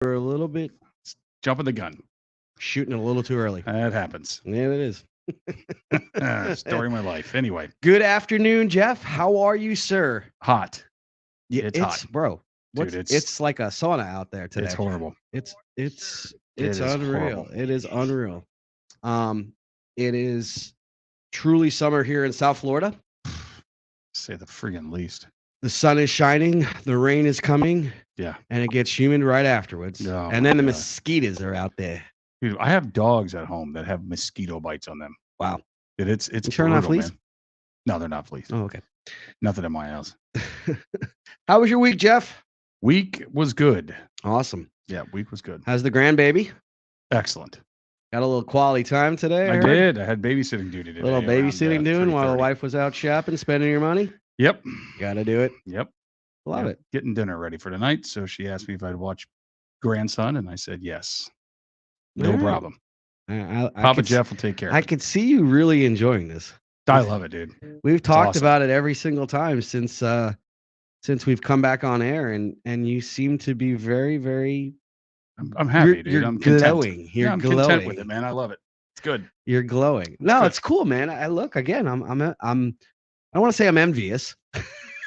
We're a little bit Jumping the gun. shooting a little too early. That happens. Yeah, it is. Story of my life. Anyway, Good afternoon, Jeff. How are you, sir? hot. Yeah, It's hot. bro. Dude, It's like a sauna out there today. It's horrible. It's It is unreal. horrible. It is unreal. It is truly summer here in South Florida. Say the friggin' least. The sun is shining, the rain is coming, Yeah. and it gets humid right afterwards. Oh, and then the my God. mosquitoes are out there. Dude, I have dogs at home that have mosquito bites on them. Wow. Dude, it's You sure not brutal, fleas? man. No, they're not fleas. Oh, okay. Nothing in my house. How was your week, Jeff? Week was good. Awesome. Yeah, week was good. How's the grandbaby? Excellent. Got a little quality time today? I heard? did. I had babysitting duty today. A little around, babysitting doing while the 3:30. wife was out shopping, spending your money? Yep. Got to do it. Yep. Love Yep. it. Getting dinner ready for tonight. So she asked me if I'd watch grandson, and I said yes. No All right. problem. I Papa could, Jeff will take care of I it. could see you really enjoying this. I love it, dude. We've talked awesome. about it every single time since we've come back on air, and you seem to be very, very. I'm happy, You're, dude. you're I'm content. glowing. You're I'm glowing. content with it, man. I love it. It's good. You're glowing. No, Good. it's cool, man. I look again. I'm. I don't want to say I'm envious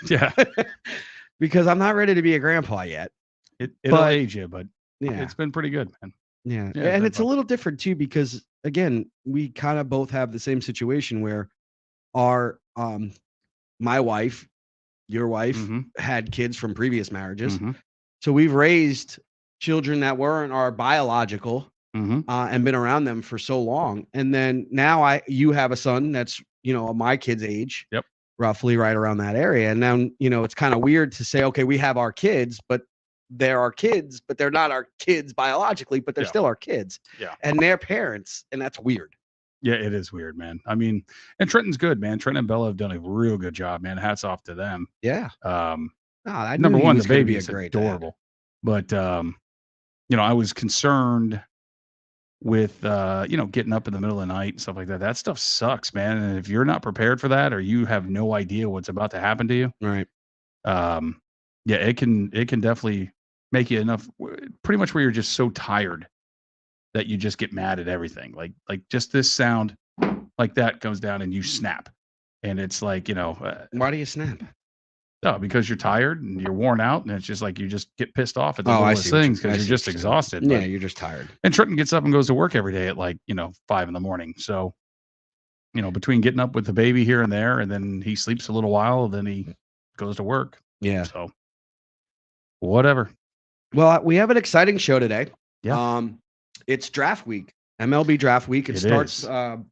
Yeah. because I'm not ready to be a grandpa yet. It'll But- age you, but Yeah. it's been pretty good, man. Yeah, Yeah, and that it's a much. little different too because again, we kind of both have the same situation where our my wife, your wife Mhm. had kids from previous marriages. Mhm. So we've raised children that weren't our biological Mhm. and been around them for so long. And then now you have a son that's, my kid's age. Yep. Roughly right around that area. And now, it's kind of weird to say, okay, we have our kids, but they're our kids, but they're not our kids biologically, but they're Yeah. still our kids. Yeah. And their parents, and that's weird. Yeah, it is weird, man. I mean, and Trenton's good, man. Trenton and Bella have done a real good job, man. Hats off to them. Yeah. No, I number knew he one, the was gonna baby be a is great dad. adorable. But I was concerned with getting up in the middle of the night and stuff like that. That stuff sucks, man. And if you're not prepared for that or you have no idea what's about to happen to you, Right. yeah, it can definitely make you pretty much where you're just so tired that you just get mad at everything. Like just this sound like that comes down and you snap. And it's like, Why do you snap? no, because you're tired and you're worn out, and it's just like you just get pissed off at the Oh, I littlest see what you- things I because see you're what just you're saying. exhausted. Yeah, But- you're just tired. and Trenton gets up and goes to work every day at 5 a.m. So, between getting up with the baby here and there, and then he sleeps a little while, then he goes to work. Yeah. So, whatever. Well, we have an exciting show today. Yeah. It's draft week, MLB draft week. It It starts, is. and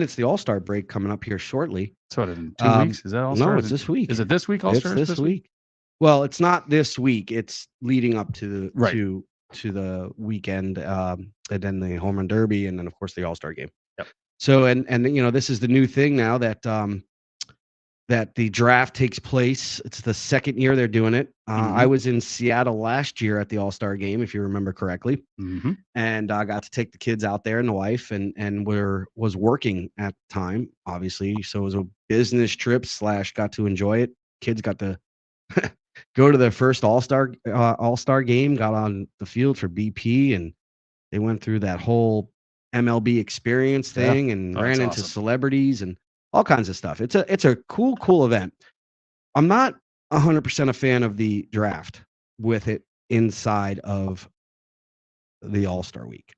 it's the All-Star break coming up here shortly. So, in 2 Um, weeks, is that all? No, it's this week. Is it this week? It's All-Star this week. Well, it's not this week. It's leading up to the Right. to the weekend, and then the Home Run Derby, and then of course the All-Star game. Yep. So, and this is the new thing now that that the draft takes place. It's the second year they're doing it. I was in Seattle last year at the All-Star game, if you remember correctly. Mm-hmm. And I got to take the kids out there and the wife, and was working at the time, obviously. So it was a business trip / got to enjoy it. Kids got to go to their first All-Star game, got on the field for BP, and they went through that whole MLB experience Yeah. thing and Oh, ran that's into awesome. celebrities and all kinds of stuff. It's a cool event. I'm not 100% a fan of the draft with it inside of the All-Star week.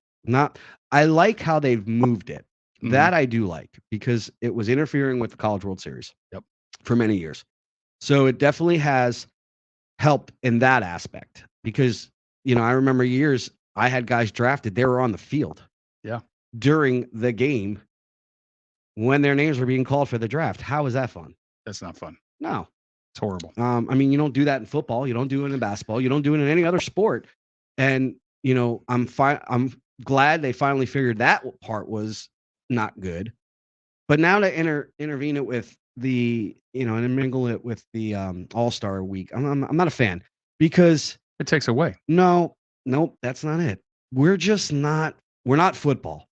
I like how they've moved it. Mhm. That I do like because it was interfering with the College World Series. Yep. For many years. So it definitely has helped in that aspect because, I remember years I had guys drafted, they were on the field. Yeah. During the game when their names were being called for the draft. How is that fun? That's not fun. No. It's horrible. I mean, you don't do that in football. You don't do it in basketball. You don't do it in any other sport. And, I'm glad they finally figured that part was not good. But now to intervene it with the, and mingle it with the All-Star week, I'm not a fan because It takes away. nope, that's not it. We're not football.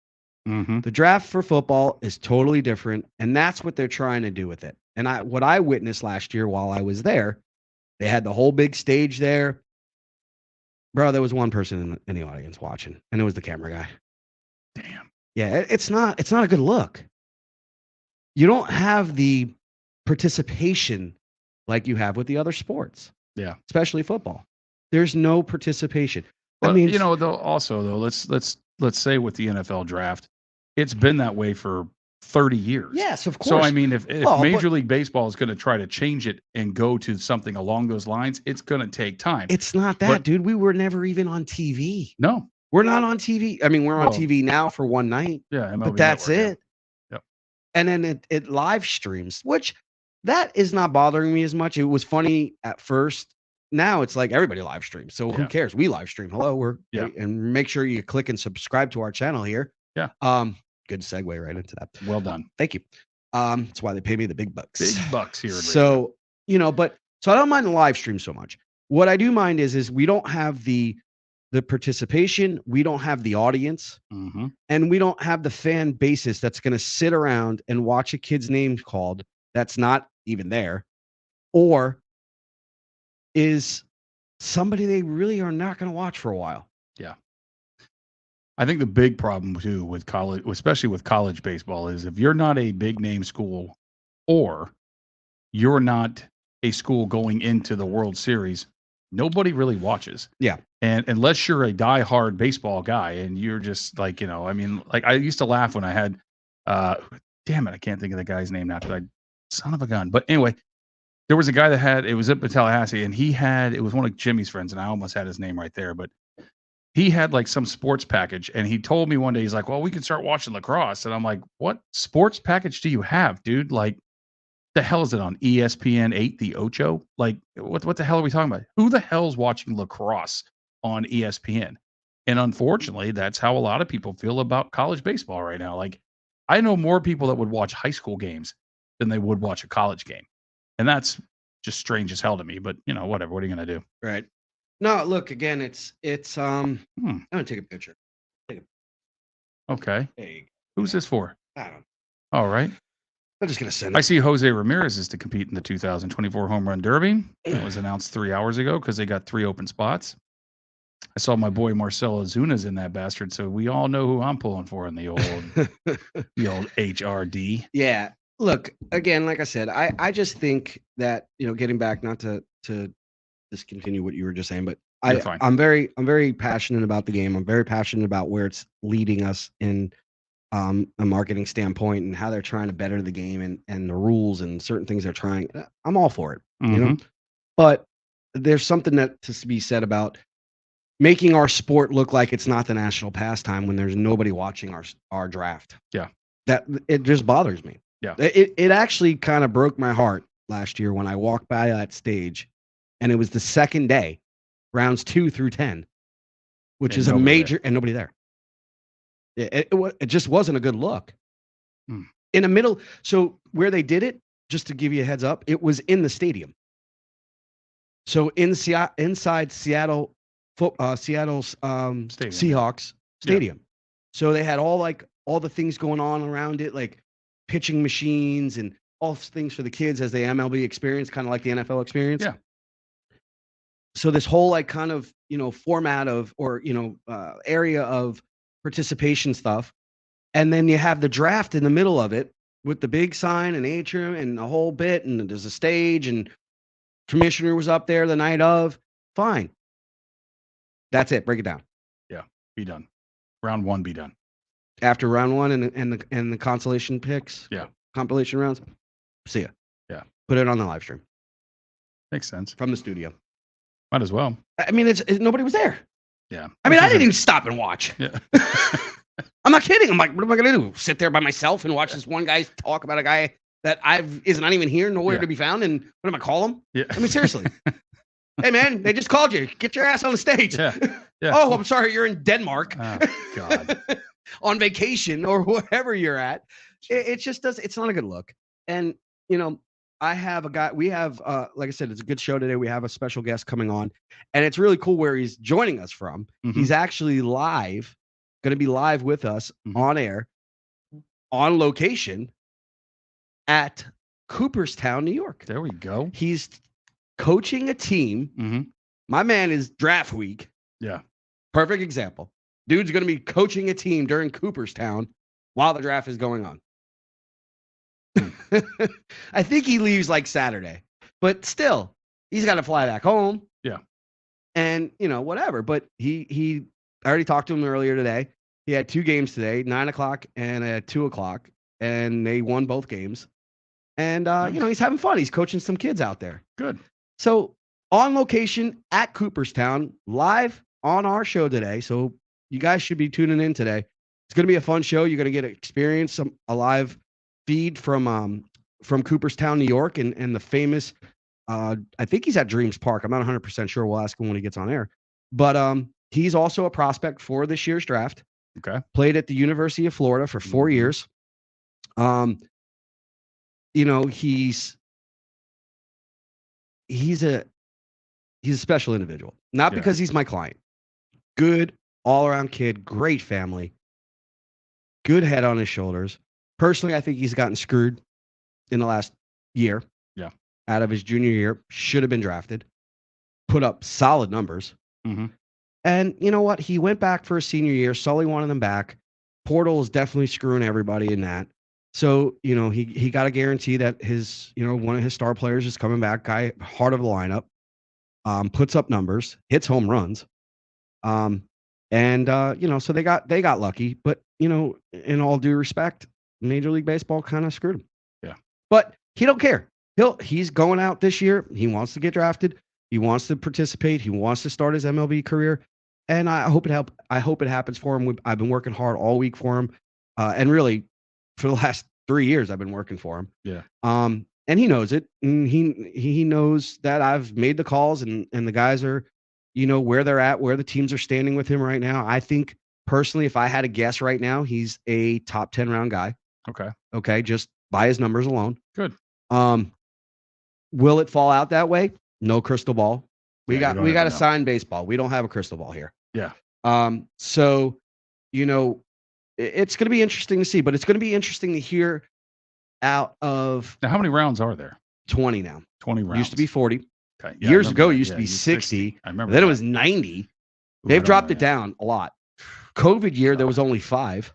Mm-hmm. The draft for football is totally different, and that's what they're trying to do with it. And what I witnessed last year while I was there, they had the whole big stage there. Bro, there was one person in the audience watching, and it was the camera guy. Damn. Yeah, it's not a good look. You don't have the participation like you have with the other sports. Yeah. Especially football. There's no participation. Well, I mean, though, let's say with the NFL draft, it's been that way for 30 years. Yes, of course. So I mean, if Major League Baseball is going to try to change it and go to something along those lines, it's going to take time. It's not that, dude. We were never even on TV. No, we're not on TV. I mean, we're on TV now for one night. Yeah, MLB but that's Network, it. Yep. And then it live streams, which that is not bothering me as much. It was funny at first. Now it's like everybody live streams. So who cares? We live stream. Hello, and make sure you click and subscribe to our channel here. Yeah. Good segue right into that. Well done. Thank you. That's why they pay me the big bucks. Big bucks here. So, but so I don't mind the live stream so much. What I do mind is we don't have the participation, we don't have the audience, and we don't have the fan basis that's going to sit around and watch a kid's name called that's not even there, or is somebody they really are not going to watch for a while. Yeah. I think the big problem too with college, especially with college baseball, is if you're not a big name school or you're not a school going into the World Series, nobody really watches. Yeah. And unless you're a diehard baseball guy and you're just like, I mean, like I used to laugh when I had, damn it, I can't think of the guy's name now because son of a gun. But anyway, there was a guy it was up in Tallahassee, and it was one of Jimmy's friends, and I almost had his name right there, but he had like some sports package, and he told me one day, he's like, well, we can start watching lacrosse. And I'm like, what sports package do you have, dude? Like, the hell is it on ESPN 8, the Ocho? Like, what the hell are we talking about? Who the hell's watching lacrosse on ESPN? And unfortunately, that's how a lot of people feel about college baseball right now. Like, I know more people that would watch high school games than they would watch a college game. And that's just strange as hell to me, but whatever. What are you going to do? Right. No, look, again, it's I'm going to take a picture. Okay. Hey, who's this for? I don't know. All right. I'm just going to send it. I see Jose Ramirez is to compete in the 2024 Home Run Derby. It was announced 3 hours ago because they got 3 open spots. I saw my boy Marcelo Azuna's in that bastard, so we all know who I'm pulling for in the old HRD. Yeah. Look, again, like I said, I just think that, getting back, not to discontinue what you were just saying, but I'm very passionate about the game. I'm very passionate about where it's leading us in a marketing standpoint and how they're trying to better the game and the rules and certain things they're trying. I'm all for it, but there's something that to be said about making our sport look like it's not the national pastime when there's nobody watching our draft. Yeah. That it just bothers me. Yeah. It actually kind of broke my heart last year when I walked by that stage, and it was the second day, rounds 2 through 10, which is a major, and nobody there. It just wasn't a good look. In the middle, so where they did it, just to give you a heads up, it was in the stadium. So inside Seattle's Seahawks stadium. Yeah. So they had all the things going on around it, like pitching machines and all things for the kids as the MLB experience, kind of like the NFL experience. Yeah. So this whole kind of, format of, or, area of participation stuff. And then you have the draft in the middle of it with the big sign and atrium and the whole bit. And there's a stage and commissioner was up there the night of. Fine. That's it. Break it down. Yeah. Be done. Round 1, be done. After round 1 and the consolation picks. Yeah. Compilation rounds. See ya. Yeah. Put it on the live stream. Makes sense. From the studio. Might as well. I mean, it's nobody was there. Yeah. I mean, I didn't even stop and watch. Yeah. I'm not kidding. I'm like, what am I going to do? Sit there by myself and watch this one guy talk about a guy that is not even here, nowhere to be found. And what am I call him? Yeah. I mean, seriously. Hey, man, they just called you. Get your ass on the stage. Yeah. Yeah. Oh, I'm sorry. You're in Denmark. Oh, God. On vacation or wherever you're at. It just does. It's not a good look. And, I have a guy, we have, like I said, it's a good show today. We have a special guest coming on, and it's really cool where he's joining us from. He's actually going to be live with us on air, on location at Cooperstown, New York. There we go. He's coaching a team. My man is draft week. Yeah. Perfect example. Dude's going to be coaching a team during Cooperstown while the draft is going on. I think he leaves like Saturday, but still, he's got to fly back home. Yeah. And, whatever. But I already talked to him earlier today. He had 2 games today, 9:00 and at 2:00, and they won both games. And, Nice. he's having fun. He's coaching some kids out there. Good. So on location at Cooperstown, live on our show today. So you guys should be tuning in today. It's going to be a fun show. You're going to get to experience a live feed from Cooperstown, New York, and the famous. I think he's at Dreams Park. I'm not 100% sure. We'll ask him when he gets on air. But he's also a prospect for this year's draft. Okay. Played at the University of Florida for 4 years. He's a special individual. Not because he's my client. Good all-around kid, great family, good head on his shoulders. Personally, I think he's gotten screwed in the last year. Yeah. Out of his junior year, should have been drafted. Put up solid numbers. Mm-hmm. And you know what? He went back for his senior year. Sully wanted him back. Portal is definitely screwing everybody in that. So, he got a guarantee that his, one of his star players is coming back. Guy, heart of the lineup, puts up numbers, hits home runs. So they got lucky. But, in all due respect, Major League Baseball kind of screwed him. Yeah. But he don't care. He's going out this year. He wants to get drafted. He wants to participate. He wants to start his MLB career. And I hope it happens for him. I've been working hard all week for him. And really, for the last 3 years, I've been working for him. Yeah. And he knows it. And he knows that I've made the calls and the guys are, where they're at, where the teams are standing with him right now. I think personally, if I had to guess right now, he's a top 10 round guy. Okay. Just by his numbers alone. Good. Will it fall out that way? No crystal ball. We Yeah, got a signed baseball. We don't have a crystal ball here. Yeah. So, it's going to be interesting to see, but it's going to be interesting to hear out of. Now, how many rounds are there? 20 now. 20 rounds. Used to be 40. Okay. Yeah, Years ago, it used to be 60. I remember. Then it was 90. They've dropped it down a lot. COVID year, there was only 5. Can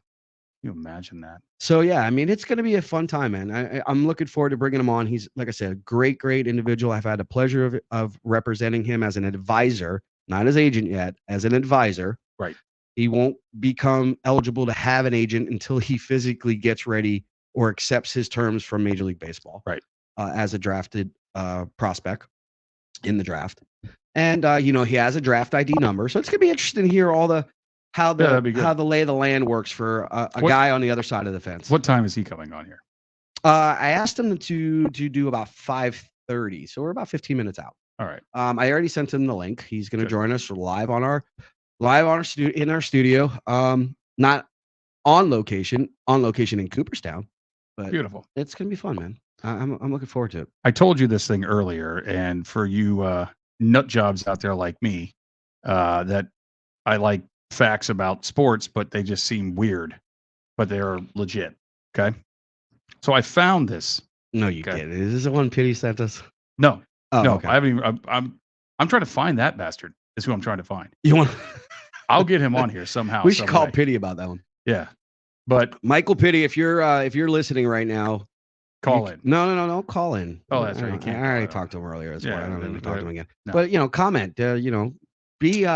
you imagine that? So, yeah, I mean, it's going to be a fun time, man. I'm looking forward to bringing him on. He's, like I said, a great, great individual. I've had the pleasure of representing him as an advisor, not as agent yet, as an advisor. Right. He won't become eligible to have an agent until he physically gets ready or accepts his terms from Major League Baseball. Right. As a drafted prospect in the draft. And, he has a draft ID number. So it's going to be interesting to hear how the lay of the land works for a guy on the other side of the fence. What time is he coming on here? I asked him to do about 5:30. So we're about 15 minutes out. All right. I already sent him the link. He's going to join us live in our studio. Not on location in Cooperstown, but beautiful. It's going to be fun, man. I'm looking forward to it. I told you this thing earlier, and for you nut jobs out there like me, that I like facts about sports, but they just seem weird, but they're legit. Okay. So I found this. No, you didn't. Is this the one Pity sent us? No. Oh, no, okay. I haven't even, I'm trying to find that bastard. Is who I'm trying to find. You want? I'll get him on here somehow. We should call Pity about that one. Yeah. But Michael Pity, if you're listening right now, call in. No, call in. Oh, that's right. You can't. I already talked to him earlier. That's why I don't need to talk to him again. No. But comment. Be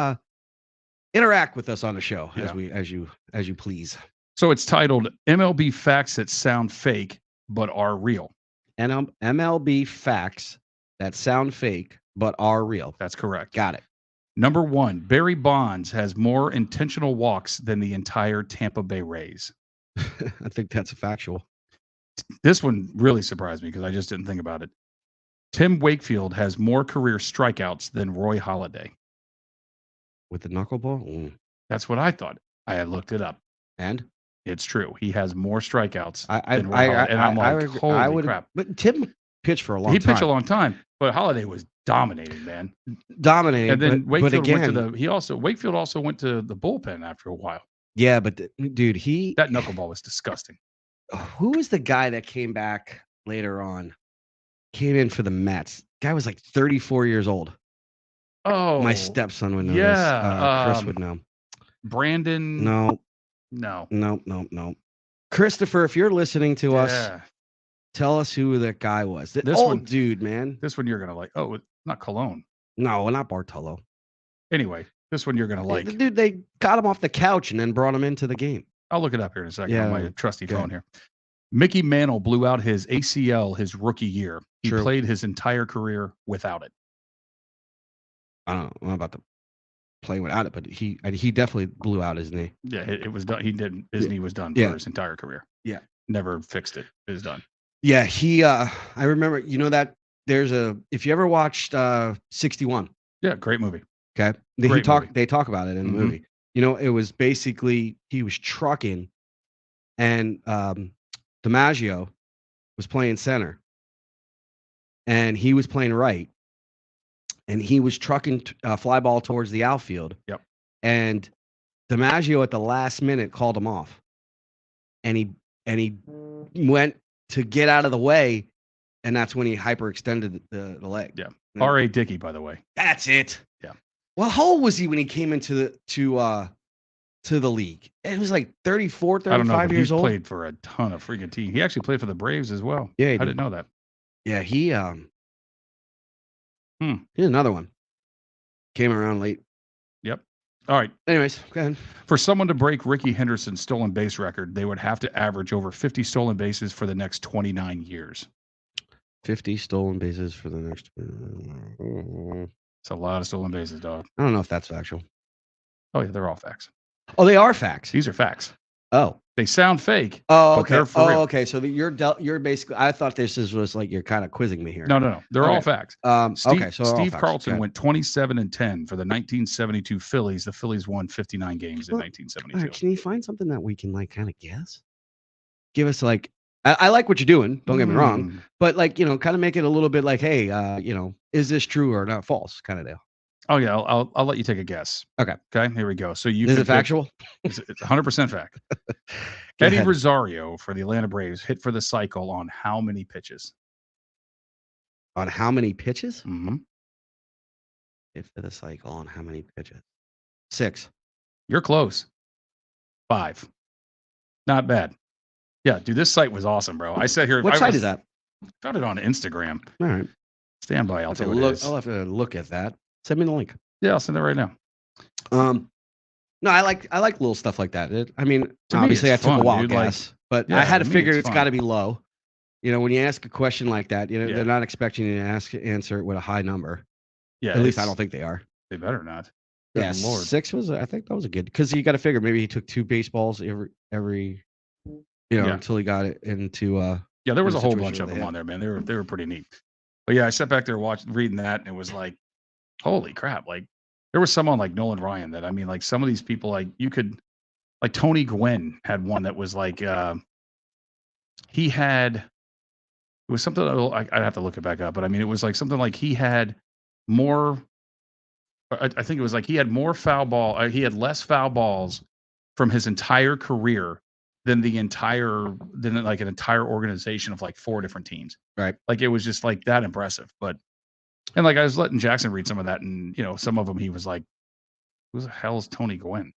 interact with us on the show as you please. So it's titled MLB Facts That Sound Fake But Are Real. And MLB Facts That Sound Fake But Are Real. That's correct. Got it. Number 1, Barry Bonds has more intentional walks than the entire Tampa Bay Rays. I think that's a factual. This one really surprised me because I just didn't think about it. Tim Wakefield has more career strikeouts than Roy Halladay. With the knuckleball? That's what I thought. I had looked it up. And? It's true. He has more strikeouts than Roy Halladay. And I'm like, holy crap. But Tim pitched for a long time. He pitched a long time, but Halladay was dominating, man. Dominating. And then Wakefield again, went to Wakefield also went to the bullpen after a while. Yeah, but dude, that knuckleball was disgusting. Who was the guy that came back later on? Came in for the Mets. Guy was like 34 years old. Oh, My stepson would know this. Chris would know. Brandon. No. Christopher, if you're listening to us, tell us who that guy was. This one, dude, man. This one you're gonna like. Oh, not Cologne. No, not Bartolo. Anyway, this one you're gonna like. The dude, they got him off the couch and then brought him into the game. I'll look it up here in a second on my trusty phone here. Mickey Mantle blew out his ACL his rookie year. He played his entire career without it. I don't know about the playing without it, but he definitely blew out his knee. Yeah, it was done. He didn't. His knee was done for his entire career. Yeah, never fixed it. It was done. Yeah, I remember. You know that there's if you ever watched 61. Yeah, great movie. Okay, they talk about it in the movie. You know, it was basically he was trucking, and DiMaggio was playing center, and he was playing right, and he was trucking fly ball towards the outfield. Yep. And DiMaggio at the last minute called him off, and he went to get out of the way, and that's when he hyperextended the leg. Yeah. R.A. Dickey, by the way. That's it. Yeah. Well, how old was he when he came into the league? It was like 34, 35 years old. He played for a ton of freaking teams. He actually played for the Braves as well. Yeah, I didn't know that. Yeah, here's another one. Came around late. Yep. All right. Anyways, go ahead. For someone to break Ricky Henderson's stolen base record, they would have to average over 50 stolen bases for the next 29 years. 50 stolen bases for the next. It's a lot of stolen bases, dog. I don't know if that's factual. Oh, yeah, they're all facts. Oh, they are facts. These are facts. Oh. They sound fake. Oh, okay. But they're real. Okay. So you're basically. I thought this was like you're kind of quizzing me here. No. They're all facts. Steve Carlton went 27-10 for the 1972 Phillies. The Phillies won 59 games in 1972. Right, can you find something that we can like kind of guess? Give us like. I like what you're doing. Don't get me wrong, but like kind of make it a little bit like, hey, is this true or not false, kind of deal. Oh yeah, I'll let you take a guess. Okay. Here we go. So is it factual? It's 100% fact. Eddie Rosario for the Atlanta Braves hit for the cycle on how many pitches? On how many pitches? Mm-hmm. Hit for the cycle on how many pitches? 6. You're close. 5. Not bad. Yeah, dude, this site was awesome, bro. I sat here. What site is that? Found it on Instagram. All right. Stand by. I'll tell you what it is. I'll have to look at that. Send me the link. Yeah, I'll send it right now. No, I like little stuff like that. Obviously, I took a wild guess, but I had to figure it's got to be low. When you ask a question like that, they're not expecting you to answer it with a high number. Yeah, at least I don't think they are. They better not. Good Lord. 6 was. I think that was a good because you got to figure maybe he took 2 baseballs every until he got it into. Yeah, there was a whole bunch of them on there, man. They were pretty neat. But yeah, I sat back there reading that, and it was like, holy crap! Like there was someone like Nolan Ryan that like some of these people you could like Tony Gwynn had one that was like he had it was something I'd have to look it back up, but it was like something like he had more. I think it was like he had more foul ball. He had less foul balls from his entire career than an entire organization of like 4 different teams. Right. Like it was just like that impressive. But and like I was letting Jackson read some of that, and some of them he was like, "Who the hell is Tony Gwynn?"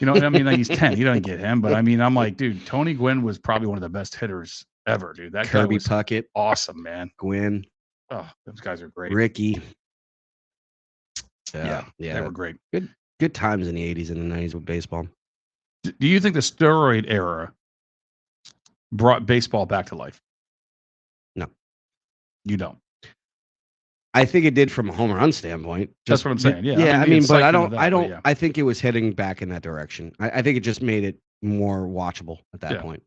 Like he's 10. You don't get him, but I'm like, dude, Tony Gwynn was probably one of the best hitters ever, dude. That Kirby guy was Puckett, awesome, man. Gwynn, oh, those guys are great. Ricky, yeah, they were great. Good times in the 80s and the 90s with baseball. Do you think the steroid era brought baseball back to life? No, you don't. I think it did from a home run standpoint. That's what I'm saying. Yeah. Yeah. But I don't. I think it was heading back in that direction. I think it just made it more watchable at that point.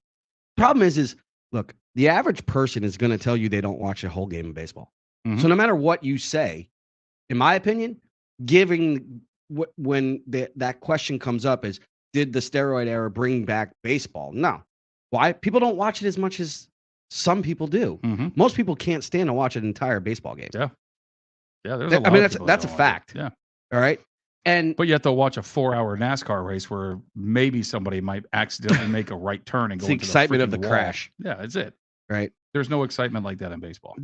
Problem is look, the average person is going to tell you they don't watch a whole game of baseball. Mm-hmm. So no matter what you say, in my opinion, when that question comes up is, did the steroid era bring back baseball? No. Why? People don't watch it as much as some people do. Mm-hmm. Most people can't stand to watch an entire baseball game. Yeah. Yeah, there's a lot. That's a fact. Yeah. All right. But you have to watch a 4-hour NASCAR race where maybe somebody might accidentally make a right turn and go it's the into excitement of the wall. crash. Yeah, that's it. Right. There's no excitement like that in baseball.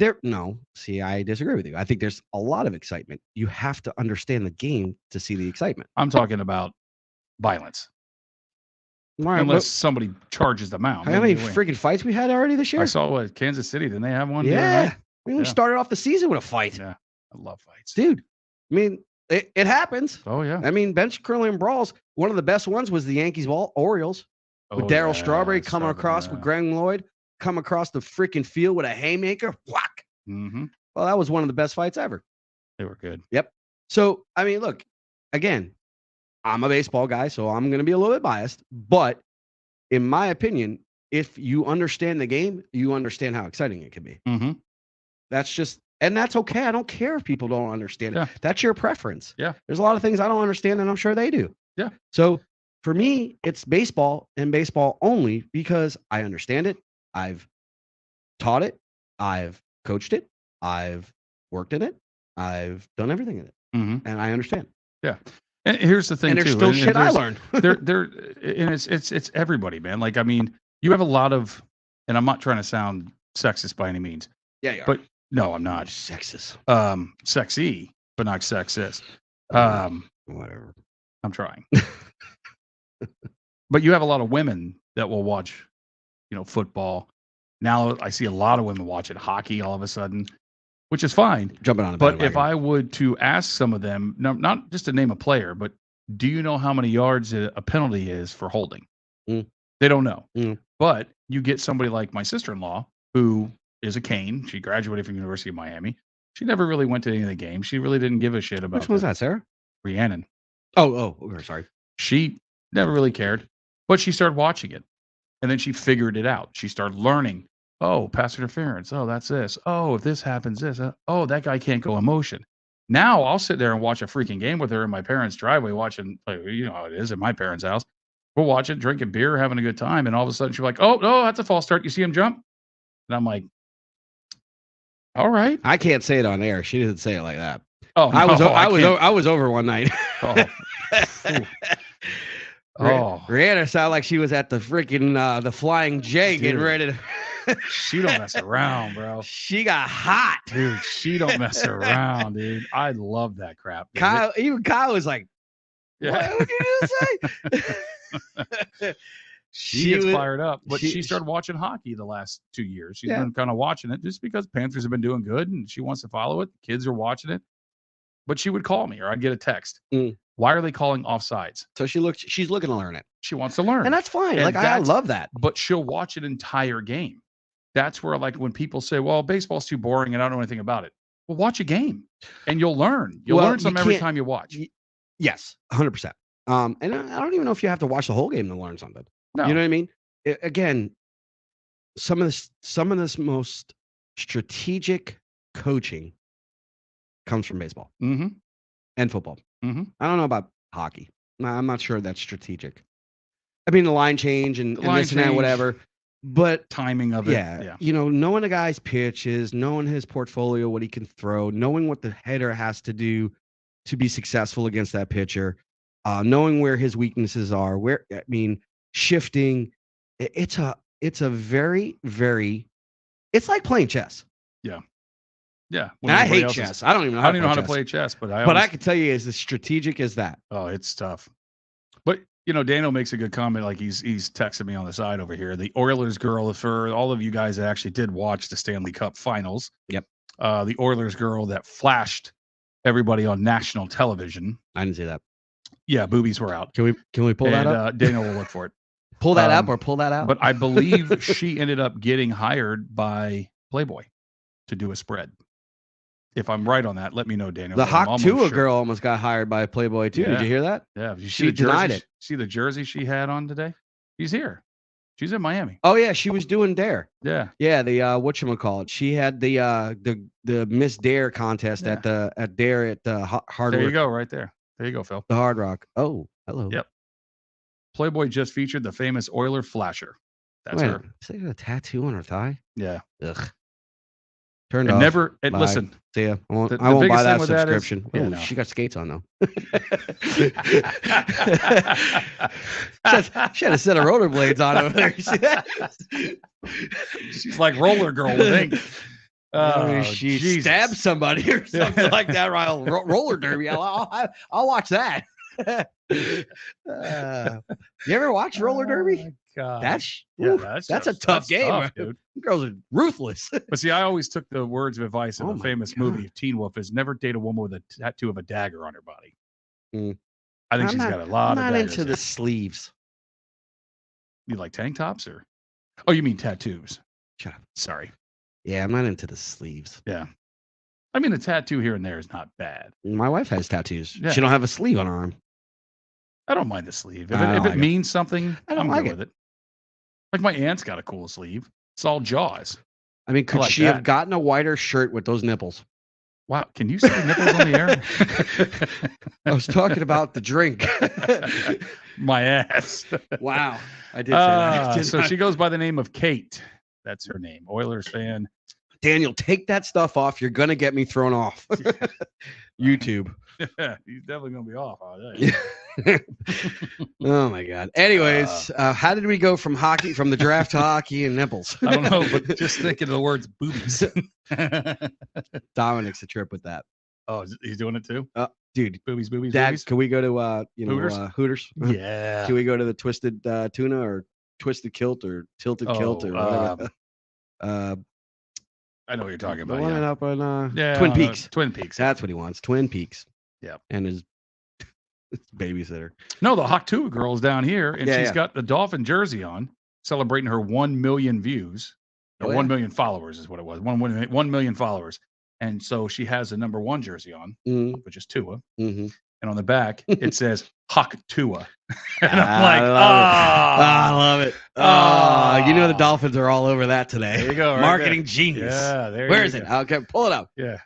See, I disagree with you. I think there's a lot of excitement. You have to understand the game to see the excitement. I'm talking about violence. Right, Unless somebody charges the mound. How many freaking fights we had already this year? I saw what Kansas City. Didn't they have one? Yeah. We started off the season with a fight. Yeah. I love fights. Dude, I mean, it happens. Oh, yeah. I mean, bench curling brawls. One of the best ones was the Yankees Orioles with Darryl Strawberry coming across with Greg Lloyd, come across the freaking field with a haymaker. Whack. Mm-hmm. Well, that was one of the best fights ever. They were good. Yep. So, I mean, look, again, I'm a baseball guy, so I'm going to be a little bit biased. But in my opinion, if you understand the game, you understand how exciting it can be. Mm-hmm. And that's okay. I don't care if people don't understand it. That's your preference. Yeah. There's a lot of things I don't understand, and I'm sure they do. Yeah. So for me, it's baseball and baseball only because I understand it. I've taught it. I've coached it. I've worked in it. I've done everything in it. Mm-hmm. And I understand. Yeah. And here's the thing, and there's still shit I learned. And it's everybody, man. Like, I mean, you have a lot of, and I'm not trying to sound sexist by any means. Yeah, you are. But no, I'm not. Sexist. Sexy, but not sexist. Whatever. I'm trying. But you have a lot of women that will watch, football. Now I see a lot of women watching hockey all of a sudden, which is fine. Jumping on it. But if I would to ask some of them, not just to name a player, but do you know how many yards a penalty is for holding? Mm. They don't know. Mm. But you get somebody like my sister-in-law, who is a Cane. She graduated from University of Miami. She never really went to any of the games. She really didn't give a shit about. Which one's that, Sarah? Rhiannon. Oh, sorry. She never really cared, but she started watching it. And then she figured it out. She started learning. Oh, pass interference. Oh, that's this. Oh, if this happens, this. Oh, that guy can't go in motion. Now I'll sit there and watch a freaking game with her in my parents' driveway, watching, how it is at my parents' house. We're watching, drinking beer, having a good time. And all of a sudden she's like, oh, no, that's a false start. You see him jump? And I'm like, all right. I can't say it on air. She didn't say it like that. Oh, no, I was over one night. Rihanna sounded like she was at the freaking the Flying J getting ready to. She don't mess around, bro. She got hot, dude. She don't mess around, dude. I love that crap. Dude. Kyle was like, "Yeah, what did you say?" She gets fired up, but she started watching hockey the last 2 years. She's been kind of watching it just because Panthers have been doing good, and she wants to follow it. The kids are watching it, but she would call me, or I'd get a text. Why are they calling offsides? So she's looking to learn it. She wants to learn, and that's fine. And I love that. But she'll watch an entire game. That's where, like, when people say, well, baseball's too boring and I don't know anything about it. Well, watch a game and you'll learn. You'll learn something every time you watch. Yes, 100%. And I don't even know if you have to watch the whole game to learn something. No. You know what I mean? Again, some of this most strategic coaching comes from baseball and football. I don't know about hockey. I'm not sure that's strategic. I mean, the line change and this and that, whatever. But timing of it. Yeah. Knowing a guy's pitches, knowing his portfolio, what he can throw, knowing what the hitter has to do to be successful against that pitcher, knowing where his weaknesses are, shifting. It's a very, very, it's like playing chess. Yeah. Yeah. And I hate chess. I don't even know how to play chess, but I can tell you is as strategic as that. Oh, it's tough. But Daniel makes a good comment. Like he's texting me on the side over here. The Oilers girl, for all of you guys that actually did watch the Stanley Cup Finals. Yep. The Oilers girl that flashed everybody on national television. I didn't see that. Yeah, boobies were out. Can we pull that up? Daniel will look for it. Pull that up or pull that out. But I believe she ended up getting hired by Playboy to do a spread. If I'm right on that, let me know, Daniel. The Hawk-Tua girl almost got hired by Playboy too. Yeah. Did you hear that? Yeah. She denied it. See the jersey she had on today? She's here. She's in Miami. Oh yeah, she was doing Dare. Yeah. Yeah, the whatchamacallit. She had the Miss Dare contest at Dare at the Hard Rock. There you go, right there. There you go, Phil. The Hard Rock. Oh, hello. Yep. Playboy just featured the famous Oiler flasher. That's her. Is that a tattoo on her thigh? Yeah. Ugh. Turned off. Listen. So yeah, I won't The buy biggest thing that with that is- subscription. yeah, Oh, no. she got skates on though. she had a set of rollerblades on over there. You see that? She's like roller girl with ink. Oh, she Jesus. stabbed somebody or something like that. Roller derby. I'll watch that. You ever watch roller derby? Oh, my God. That's that's a tough game. tough, dude. Girls are ruthless. But see, I always took the words of advice of Oh a my famous God. movie, Teen Wolf, is never date a woman with a tattoo of a dagger on her body. Mm. I think I'm she's not- got a lot I'm of not daggers. into the sleeves. You like tank tops or? Oh, you mean tattoos? Shut up. Sorry. Yeah, I'm not into the sleeves. Yeah. I mean, a tattoo here and there is not bad. My wife has tattoos. Yeah. She don't have a sleeve on her arm. I don't mind the sleeve. I don't If it like it. means something, I don't I'm like good with it. Like my aunt's got a cool sleeve. It's all jaws. I mean, could like she have that. gotten a whiter shirt with those nipples? Wow. Can you see the nipples on the air? I was talking about the drink. My ass. Wow. I did say that. So she goes by the name of Kate. That's her name. Oilers fan. Daniel, take that stuff off. You're going to get me thrown off. YouTube. He's definitely going to be off. I'll tell you. Oh, my God. Anyways, how did we go from the draft to hockey and nipples? I don't know, but just thinking of the words boobies. Dominic's a trip with that. Oh, he's doing it too? Dude, Boobies, boobies, Dad, boobies? can we go to, Hooters? Hooters? Yeah. Can we go to the Twisted Tuna or Twisted Kilt or Tilted Kilt or whatever? I know what you're talking The about. one Yeah. up on Yeah, Twin Peaks. Twin Peaks. That's what he wants. Twin Peaks. Yep. And his babysitter. No, the Hawk 2 girl's down here, and Yeah, she's yeah. got the Dolphin jersey on, celebrating her 1 million views. Or Oh, 1 yeah. million followers is what it was. 1 million followers. And so she has the number 1 jersey on, Mm-hmm. which is Tua. Mm-hmm. And on the back, it says Hawk Tua. And I'm I like, I love it. You know the Ah. Dolphins are all over that today. There you go. Right Marketing there. genius. Yeah, there Where you is go. it? Okay, pull it up. Yeah,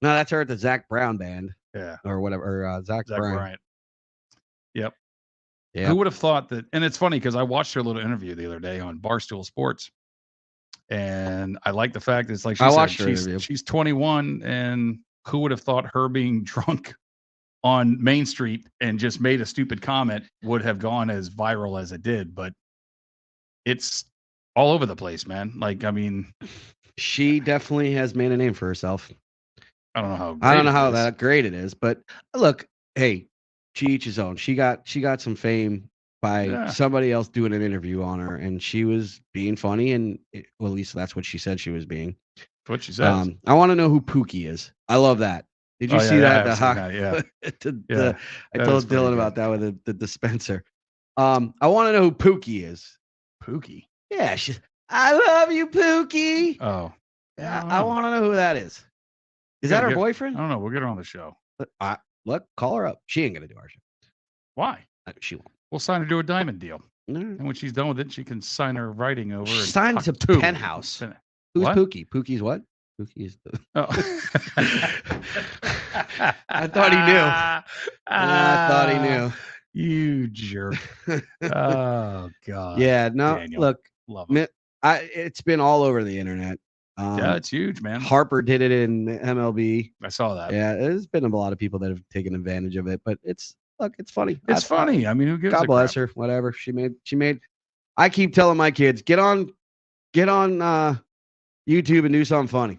No, that's her at the Zach Brown band yeah. or whatever. Or Zach Zach Bryan. Bryant. Yep. Yeah. Who would have thought that? And it's funny because I watched her little interview the other day on Barstool Sports, and I like the fact that it's like she I said watched her interview. she's 21, and who would have thought her being drunk on Main Street and just made a stupid comment would have gone as viral as it did? But it's all over the place, man. Like, I mean, She definitely has made a name for herself. I don't know how. I don't know great it how is. that great it is, but look, hey, to each his own. She got some fame by Yeah. somebody else doing an interview on her, and she was being funny, and well, at least that's what she said she was being. That's what she says. I want to know who Pookie is. I love that. Did you Oh, yeah, see I that? have seen that, yeah. Yeah, I that told is pretty Dylan good. about that with the dispenser. I want to know who Pookie is. Pookie. Yeah, I love you, Pookie. Oh, I want to know who that is. Is Yeah, that her I boyfriend? don't know. We'll get her on the show. Look, call her up. She ain't gonna do our show. Why? She won't. We'll sign her to a diamond deal. No. And when she's done with it, she can sign her writing over. She and signed Hawk to 2. Penthouse. Pen- Who's What? Pookie? Pookie's what? Pookie is the. Oh. I thought he knew. I thought he knew. You jerk. Oh, God. Yeah, no. Daniel. Look, Love it. it's been all over the internet. Yeah, it's huge, man. Harper did it in MLB. I saw that. Yeah, there's been a lot of people that have taken advantage of it, but it's funny. It's funny. I mean, who gives God a bless crap? her. Whatever she made. I keep telling my kids, get on YouTube and do something funny.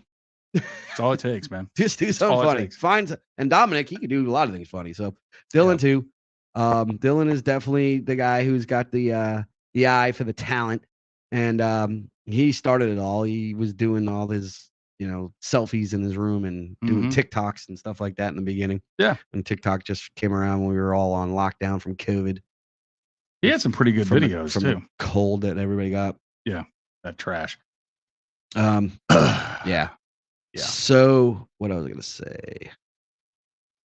That's all it takes, man. Just do all something it funny. takes. And Dominic, he can do a lot of things funny. So Dylan too. Dylan is definitely the guy who's got the eye for the talent, and he started it all. He was doing all his selfies in his room and doing TikToks and stuff like that in the beginning. Yeah. And TikTok just came around when we were all on lockdown from COVID. He had some pretty good from videos, from too. the cold that everybody got. That trash. Yeah. Yeah. So what I was gonna say?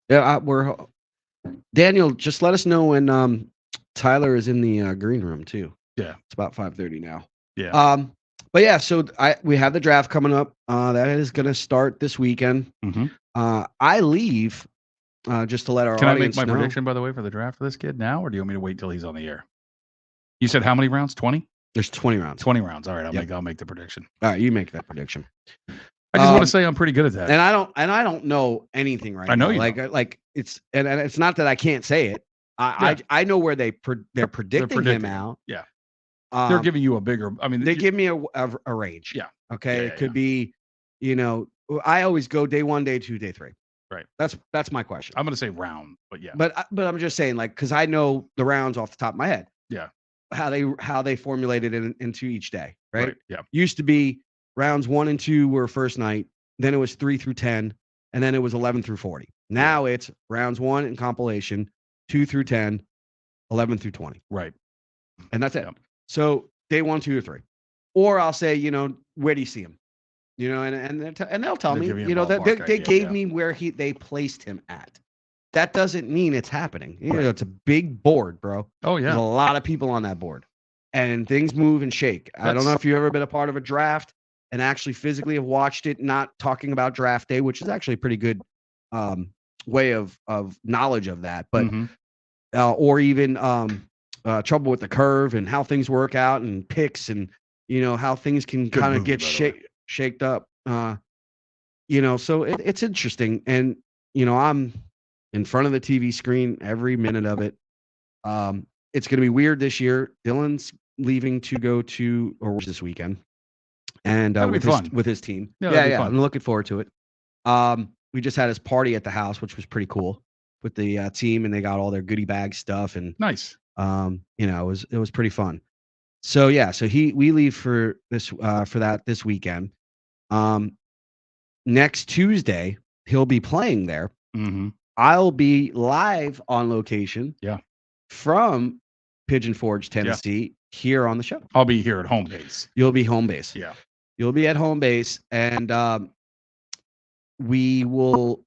Yeah, we're Daniel. Just let us know when Tyler is in the green room too. Yeah. It's about 5:30 now. Yeah. But yeah, so we have the draft coming up. That is gonna start this weekend. Mhm. I leave just to let our Can I make audience my know. prediction, by the way, for the draft for this kid now, or do you want me to wait till he's on the air? You said how many rounds? 20? There's 20 rounds. 20 rounds. All right, Yep. I'll make the prediction. All right, you make that prediction. I just want to say I'm pretty good at that. And I don't know anything right I know now. you Like don't. like it's and it's not that I can't say it. I know where they're predicting him out. Yeah. They're giving you a bigger. I mean, They give me a range. Yeah. Okay. It could be, I always go day 1, day 2, day 3. Right. That's my question. I'm going to say round, but yeah. But I'm just saying, like, because I know the rounds off the top of my head. Yeah. How they formulated it into each day, right? Yeah. Used to be rounds 1 and 2 were first night, then it was 3 through 10, and then it was 11 through 40. Now it's rounds 1 and compilation, 2 through 10, 11 through 20. Right. And that's it. Yep. So day 1, 2, or 3. Or I'll say, where do you see him? And they'll tell me, they gave me where they placed him at. That doesn't mean it's happening. It's a big board, bro. Oh yeah. There's a lot of people on that board, and things move and shake. I don't know if you've ever been a part of a draft and actually physically have watched it. Not talking about draft day, which is actually a pretty good way of knowledge of that, but or even trouble with the curve and how things work out and picks and how things can kind of get shaked up. So it's interesting, and I'm in front of the TV screen every minute of it. It's going to be weird this year. Dylan's leaving to go to Orange this weekend, and with his team. Yeah. I'm looking forward to it. We just had his party at the house, which was pretty cool with the team, and they got all their goodie bag stuff, and nice. It was pretty fun. So we leave for this weekend. Next Tuesday he'll be playing there. Mm-hmm. I'll be live on location. Yeah. From Pigeon Forge, Tennessee, here on the show. I'll be here at home base. You'll be home base. Yeah. You'll be at home base, and we will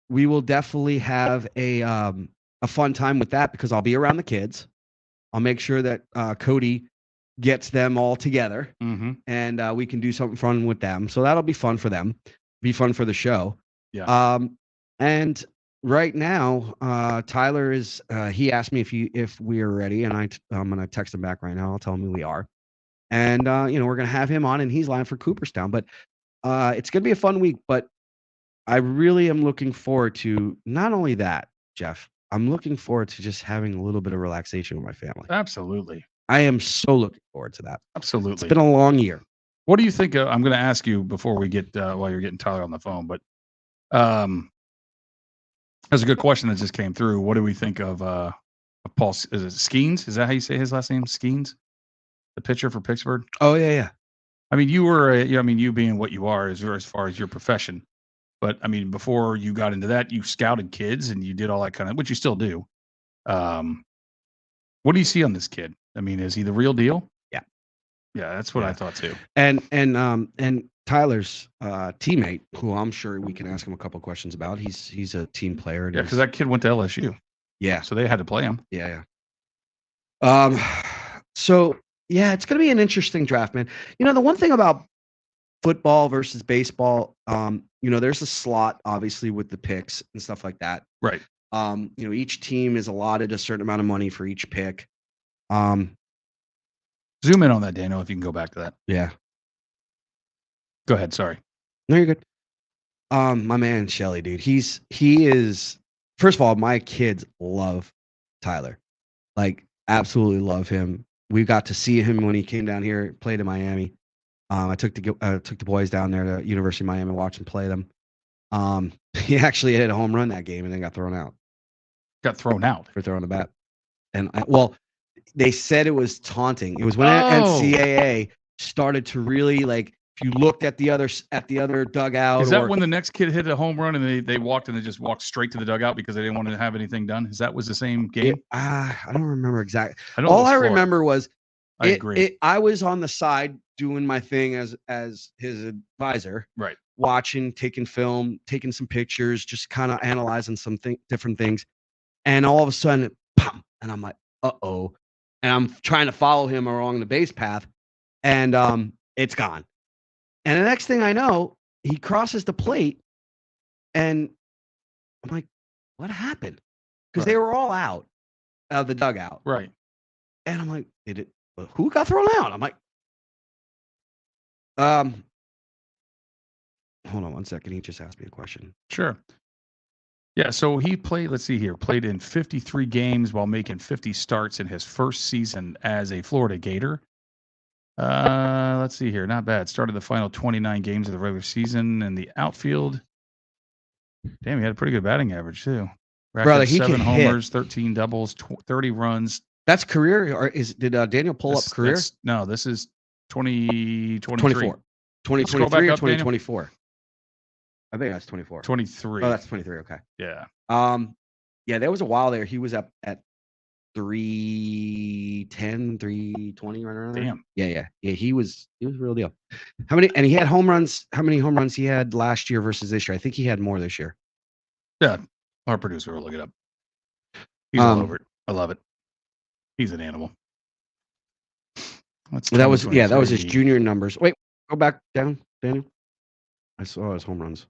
definitely have a fun time with that because I'll be around the kids. I'll make sure that Cody gets them all together, and we can do something fun with them. So that'll be fun for them. Be fun for the show. Yeah. And right now, Tyler is. He asked me if we are ready, and I'm gonna text him back right now. I'll tell him we are, and we're gonna have him on, and he's live for Cooperstown. But it's gonna be a fun week. But I really am looking forward to not only that, Jeff. I'm looking forward to just having a little bit of relaxation with my family. Absolutely. I am so looking forward to that. Absolutely. It's been a long year. What do you think? I'm going to ask you before we get while you're getting Tyler on the phone, but that's a good question that just came through. What do we think of Paul? Is it Skeens? Is that how you say his last name? Skeens, the pitcher for Pittsburgh. Oh yeah. I mean, you were. You being what you are as far as your profession. But I mean, before you got into that, you scouted kids and you did all that kind of, which you still do. What do you see on this kid? I mean, is he the real deal? Yeah. Yeah, that's what I thought too. And Tyler's teammate, who I'm sure we can ask him a couple questions about. He's a team player. Yeah, because that kid went to LSU. Yeah. So they had to play him. Yeah. So yeah, it's gonna be an interesting draft, man. The one thing about football versus baseball, there's a slot obviously with the picks and stuff like that. Right. Each team is allotted a certain amount of money for each pick. Zoom in on that, Daniel, if you can go back to that. Yeah. Go ahead. Sorry. No, you're good. My man Shelly, dude. He is, first of all, my kids love Tyler. Like, absolutely love him. We got to see him when he came down here, played in Miami. I took the boys down there to University of Miami, watch him play them. He actually hit a home run that game and then got thrown out. Got thrown out for throwing a bat. And they said it was taunting. It was when NCAA started to really, like, if you looked at the other dugout. Is that when the next kid hit a home run and they walked and they just walked straight to the dugout because they didn't want to have anything done? Was the same game? I don't remember exactly. All I remember was I agree. I was on the side doing my thing as his advisor, right? Watching, taking film, taking some pictures, just kind of analyzing some different things. And all of a sudden, pum, and I'm like, uh-oh. And I'm trying to follow him along the base path, and it's gone. And the next thing I know, he crosses the plate, and I'm like, what happened? Because they were all out of the dugout. Right. And I'm like, who got thrown out? I'm like, Hold on 1 second. He just asked me a question. Sure. Yeah, so he played, let's see here, played in 53 games while making 50 starts in his first season as a Florida Gator. Let's see here, not bad. Started the final 29 games of the regular season in the outfield. Damn, he had a pretty good batting average too. Brother, he 7 can homers, hit. 13 doubles, 30 runs. That's career, or did Daniel pull up career? No, this is 2023. 24. 2023 or 2024? I think that's 24. 23. Oh, that's 23. Okay. Yeah. Yeah, there was a while there. He was up at 310, 320 right around there. Damn. Yeah. He was real deal. And he had home runs. How many home runs he had last year versus this year? I think he had more this year. Yeah. Our producer will look it up. He's all over it. I love it. He's an animal. That was his junior numbers. Wait, go back down, Daniel. I saw his home runs.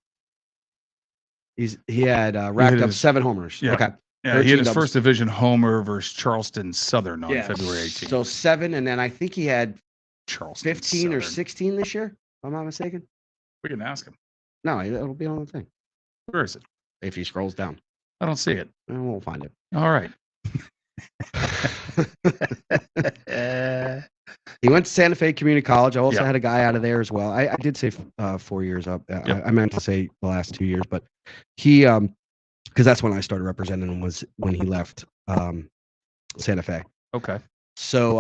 He had racked up 7 homers. Yeah. Okay. Yeah, he had his first division homer versus Charleston Southern on February 18th. So 7, and then I think he had Charleston 15 Southern. or 16 this year, if I'm not mistaken. We can ask him. No, it'll be on the thing. Where is it? If he scrolls down. I don't see it. We'll find it. All right. He went to Santa Fe Community College. I also had a guy out of there as well. I did say 4 years up. I meant to say the last 2 years, but he because that's when I started representing him, was when he left Santa Fe. Okay. So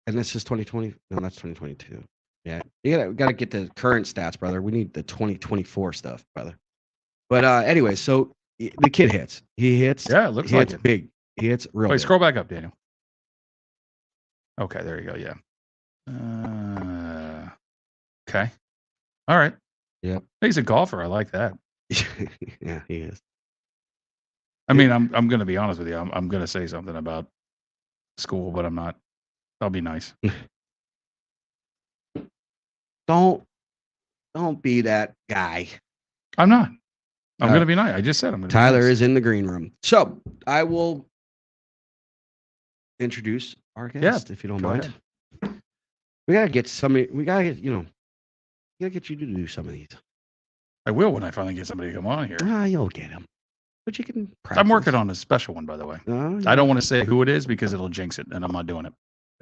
and this is 2020. No, that's 2022. Yeah, we gotta get the current stats, brother. We need the 2024 stuff, brother. But anyway, so the kid hits. He hits. Yeah, it looks like it. Big. He hits real. Wait, big. scroll back up, Daniel. Okay, there you go. Yeah. Okay. All right. Yep. He's a golfer. I like that. Yeah, he is. I mean, I'm going to be honest with you. I'm going to say something about school, but I'm not. I'll be nice. Don't be that guy. I'm not. I'm going to be nice. I just said I'm going to. Tyler is in the green room, so I will introduce our guest, if you don't mind. Ahead. We gotta get somebody. We gotta get get you to do some of these. I will when I finally get somebody to come on here. You'll get him, but you can practice. I'm working on a special one, by the way. I don't want to say who it is because it'll jinx it, and I'm not doing it.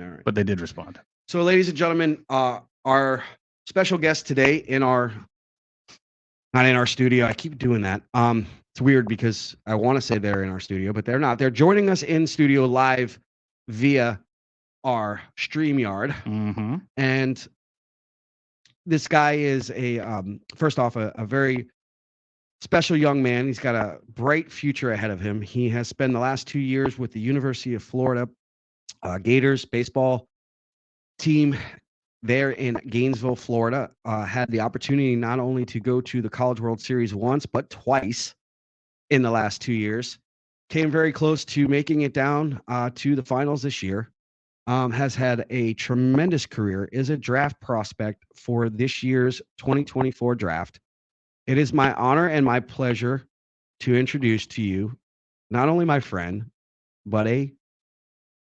All right. But they did respond. So, ladies and gentlemen, our special guest today not in our studio. I keep doing that. It's weird because I want to say they're in our studio, but they're not. They're joining us in studio live via our StreamYard. Mm-hmm. And this guy is first off, a very special young man. He's got a bright future ahead of him. He has spent the last 2 years with the University of Florida Gators baseball team there in Gainesville, Florida. Had the opportunity not only to go to the College World Series once, but twice in the last 2 years. Came very close to making it down to the finals this year. Has had a tremendous career, is a draft prospect for this year's 2024 draft. It is my honor and my pleasure to introduce to you not only my friend, but a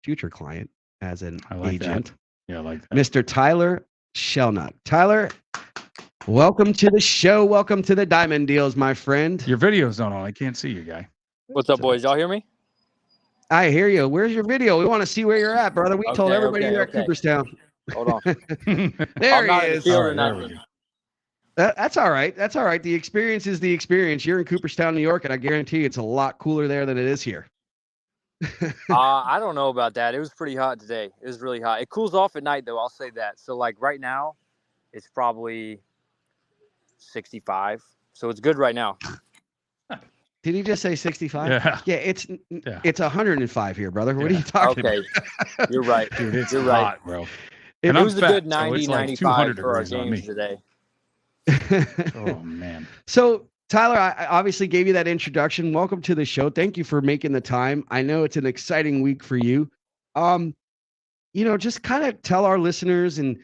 future client as an agent. That. Yeah, I like that. Mr. Tyler Shelnut. Tyler, welcome to the show. Welcome to the Diamond Deals, my friend. Your video's not on. I can't see you, guy. What's up, boys? Y'all hear me? I hear you. Where's your video? We want to see where you're at, brother. We told everybody you're at Cooperstown. Hold on. There he is. That's all right. That's all right. The experience is the experience. You're in Cooperstown, New York, and I guarantee it's a lot cooler there than it is here. I don't know about that. It was pretty hot today. It was really hot. It cools off at night, though. I'll say that. So, like right now, it's probably 65. So it's good right now. Did he just say 65? Yeah. It's 105 here, brother. What are you talking about? You're right. Dude, it's You're hot, right. bro. It was a good 90, so it's like 95 for our games today. Oh, man. So, Tyler, I obviously gave you that introduction. Welcome to the show. Thank you for making the time. I know it's an exciting week for you. Just kind of tell our listeners and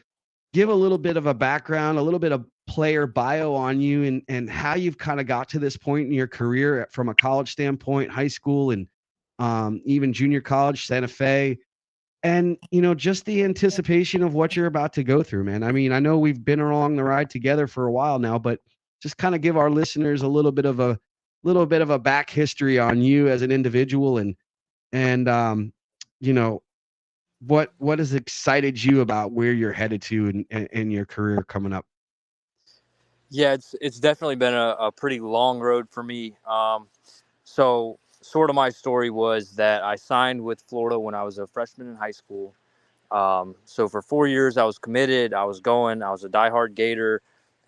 give a little bit of a background, a little bit of player bio on you and how you've kind of got to this point in your career from a college standpoint, high school and even junior college, Santa Fe. and just the anticipation of what you're about to go through, man. I mean, I know we've been along the ride together for a while now, but just kind of give our listeners a little bit of a back history on you as an individual, and you know what has excited you about where you're headed to in your career coming up. Yeah, it's definitely been a pretty long road for me. So sort of my story was that I signed with Florida when I was a freshman in high school. So for 4 years I was committed. I was going. I was a diehard Gator.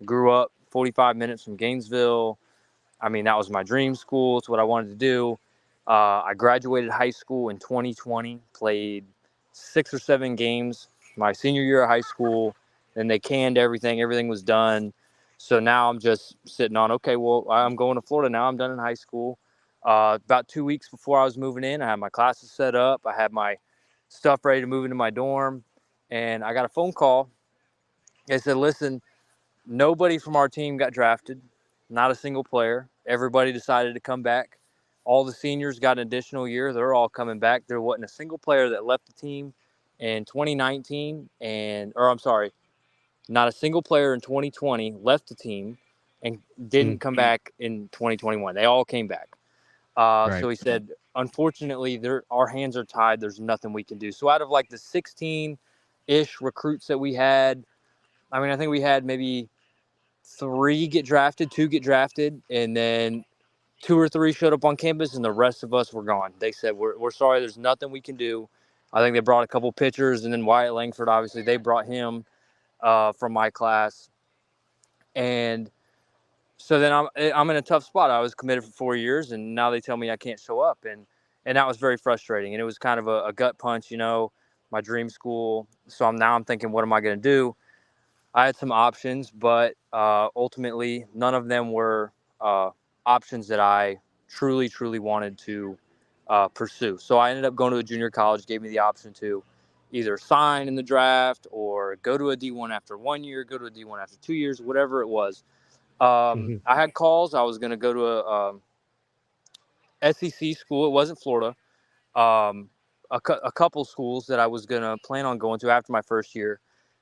Grew up 45 minutes from Gainesville. I mean, that was my dream school. It's what I wanted to do. I graduated high school in 2020. Played 6 or 7 games my senior year of high school. Then they canned everything. Everything was done. So now I'm just sitting on, okay, well, I'm going to Florida now. I'm done in high school. About 2 weeks before I was moving in, I had my classes set up. I had my stuff ready to move into my dorm. And I got a phone call. They said, listen, nobody from our team got drafted, not a single player. Everybody decided to come back. All the seniors got an additional year. They're all coming back. There wasn't a single player that left the team in 2019 not a single player in 2020 left the team and didn't come back in 2021. They all came back. Right. So he said, unfortunately, our hands are tied. There's nothing we can do. So out of like the 16-ish recruits that we had, I mean, I think we had maybe 2 get drafted, and then 2 or 3 showed up on campus, and the rest of us were gone. They said, we're sorry, there's nothing we can do. I think they brought a couple pitchers, and then Wyatt Langford, obviously, they brought him from my class. And so then I'm in a tough spot. I was committed for 4 years, and now they tell me I can't show up. And that was very frustrating. And it was kind of a gut punch, my dream school. So I'm thinking, what am I going to do? I had some options, but ultimately none of them were options that I truly, truly wanted to pursue. So I ended up going to a junior college, gave me the option to either sign in the draft or go to a D1 after 1 year, go to a D1 after 2 years, whatever it was. I had calls. I was going to go to a SEC school. It wasn't Florida. A couple schools that I was going to plan on going to after my first year.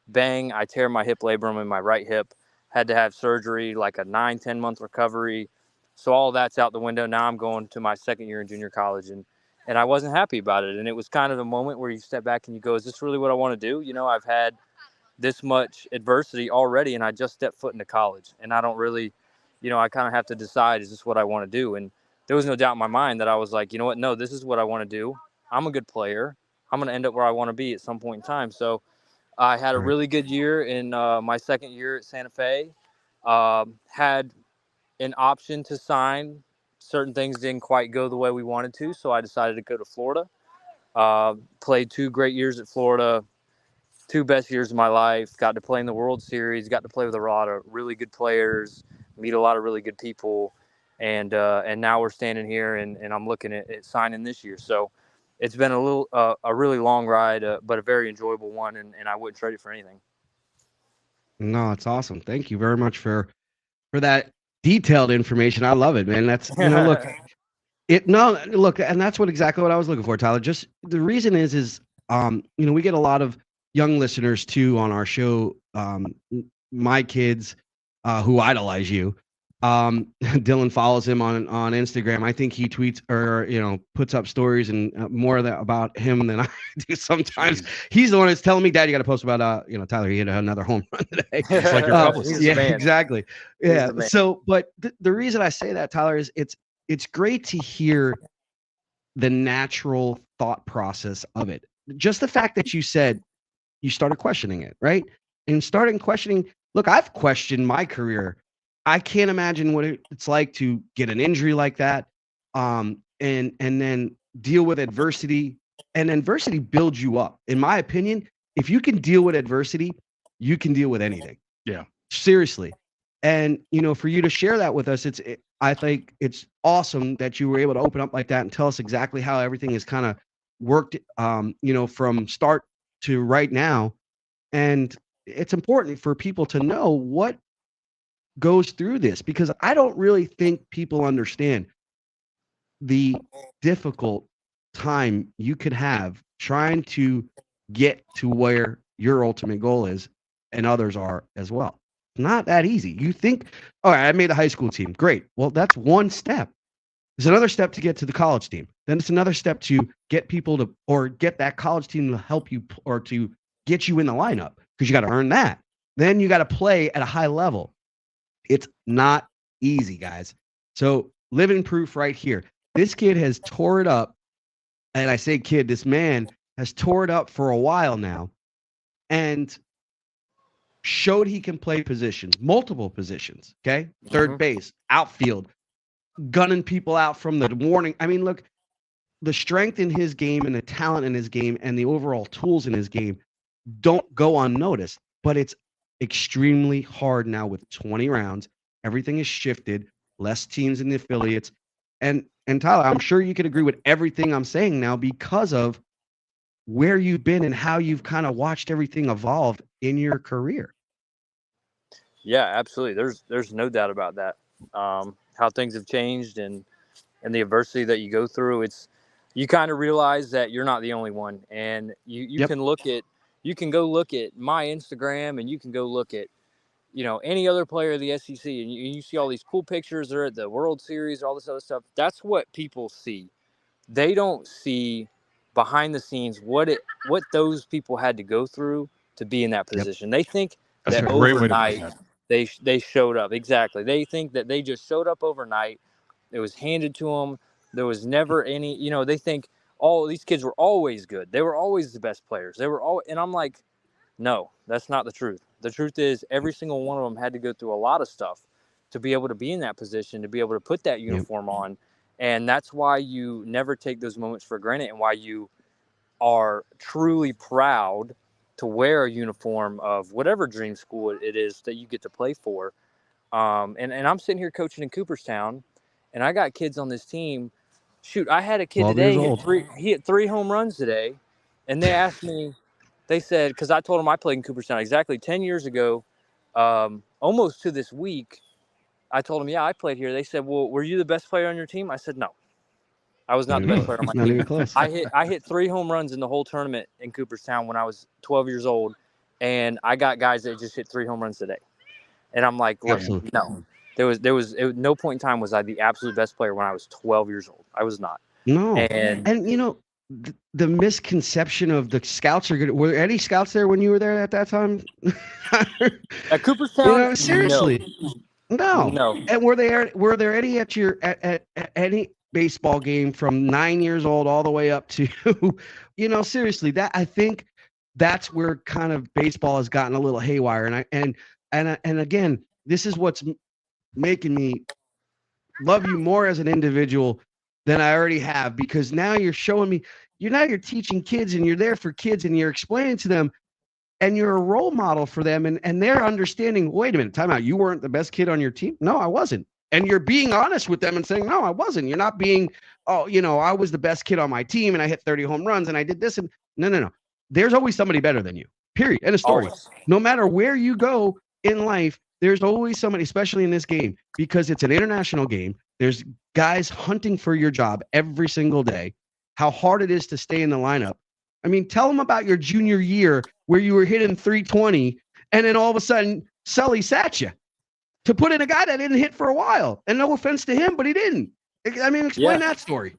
Bang, I tear my hip labrum in my right hip. Had to have surgery, like a 9-10 month recovery. So all that's out the window. Now I'm going to my second year in junior college, and I wasn't happy about it. And it was kind of a moment where you step back and you go, is this really what I want to do? I've had this much adversity already, and I just stepped foot into college, and I don't really, I kind of have to decide, is this what I want to do? And there was no doubt in my mind that I was like, you know what? No, this is what I want to do. I'm a good player. I'm going to end up where I want to be at some point in time. So I had a really good year in my second year at Santa Fe. Had an option to sign. Certain things didn't quite go the way we wanted to, so I decided to go to Florida. Played 2 great years at Florida, 2 best years of my life. Got to play in the World Series, got to play with a lot of really good players, meet a lot of really good people, and now we're standing here, and I'm looking at signing this year. So it's been a really long ride, but a very enjoyable one, and I wouldn't trade it for anything. No, it's awesome. Thank you very much for that detailed information. I love it, man. That's look, and that's exactly what I was looking for, Tyler. Just the reason is we get a lot of young listeners too on our show. My kids who idolize you. Dylan follows him on Instagram. I think he tweets or puts up stories and more of that about him than I do sometimes. He's the one that's telling me, Dad, you got to post about Tyler, he hit another home run today. It's like your publicist. Yeah, exactly. Yeah. So, but the reason I say that, Tyler, is it's great to hear the natural thought process of it. Just the fact that you said you started questioning it, right? And starting questioning, look, I've questioned my career. I can't imagine what it's like to get an injury like that, and then deal with adversity. And adversity builds you up. In my opinion, if you can deal with adversity, you can deal with anything. Yeah, seriously. And for you to share that with us, I think it's awesome that you were able to open up like that and tell us exactly how everything has kind of worked, from start to right now. And it's important for people to know what goes through this, because I don't really think people understand the difficult time you could have trying to get to where your ultimate goal is and others are as well. Not that easy. You think, all right, I made a high school team. Great. Well, that's one step. There's another step to get to the college team. Then it's another step to get people to, or get that college team to help you or to get you in the lineup, because you got to earn that. Then you got to play at a high level. It's not easy, guys. So living proof right here. This kid has tore it up. And I say kid, this man has tore it up for a while now and showed he can play positions, multiple positions. Okay. Third base, outfield, gunning people out from the warning. I mean, look, the strength in his game and the talent in his game and the overall tools in his game don't go unnoticed, but it's extremely hard now with 20 rounds. Everything is shifted, less teams in the affiliates. And Tyler, I'm sure you could agree with everything I'm saying now because of where you've been and how you've kind of watched everything evolve in your career. Yeah, absolutely. There's no doubt about that. How things have changed and the adversity that you go through, you kind of realize that you're not the only one. And you can go look at my Instagram, and you can go look at, any other player of the SEC, and you see all these cool pictures. They're at the World Series, all this other stuff. That's what people see. They don't see behind the scenes what those people had to go through to be in that position. They think That's that a great way to overnight put they showed up. Exactly. They think that they just showed up overnight. It was handed to them. There was never any, they think all these kids were always good. They were always the best players. They were all, and I'm like, no, that's not the truth. The truth is every single one of them had to go through a lot of stuff to be able to be in that position, to be able to put that uniform on. And that's why you never take those moments for granted, and why you are truly proud to wear a uniform of whatever dream school it is that you get to play for. And I'm sitting here coaching in Cooperstown, and I got kids on this team. Shoot, I had a kid today. He hit 3 home runs today, and they asked me. They said, because I told them I played in Cooperstown exactly 10 years ago, almost to this week. I told them, yeah, I played here. They said, well, were you the best player on your team? I said, no, I was not the best player on my Not team. even close. I hit 3 home runs in the whole tournament in Cooperstown when I was 12 years old, and I got guys that just hit 3 home runs today. And I'm like, look, no, there was no point in time was I the absolute best player when I was 12 years old. I was not. No. And the misconception of the scouts are good. Were there any scouts there when you were there at that time? at Cooperstown, seriously, no. And were there any at your at any baseball game from 9 years old all the way up to, seriously, that I think that's where kind of baseball has gotten a little haywire. And again, this is what's making me love you more as an individual than I already have, because now you're showing me, you're teaching kids, and you're there for kids, and you're explaining to them, and you're a role model for them, and they're understanding, wait a minute, time out. You weren't the best kid on your team? No, I wasn't. And you're being honest with them and saying, no, I wasn't. You're not being, I was the best kid on my team and I hit 30 home runs and I did this. And no. There's always somebody better than you, period. End of story. Always. No matter where you go in life, there's always somebody, especially in this game, because it's an international game. There's guys hunting for your job every single day, how hard it is to stay in the lineup. I mean, tell them about your junior year where you were hitting 320 and then all of a sudden Sully sat you to put in a guy that didn't hit for a while. And no offense to him, but he didn't. I mean, explain that story.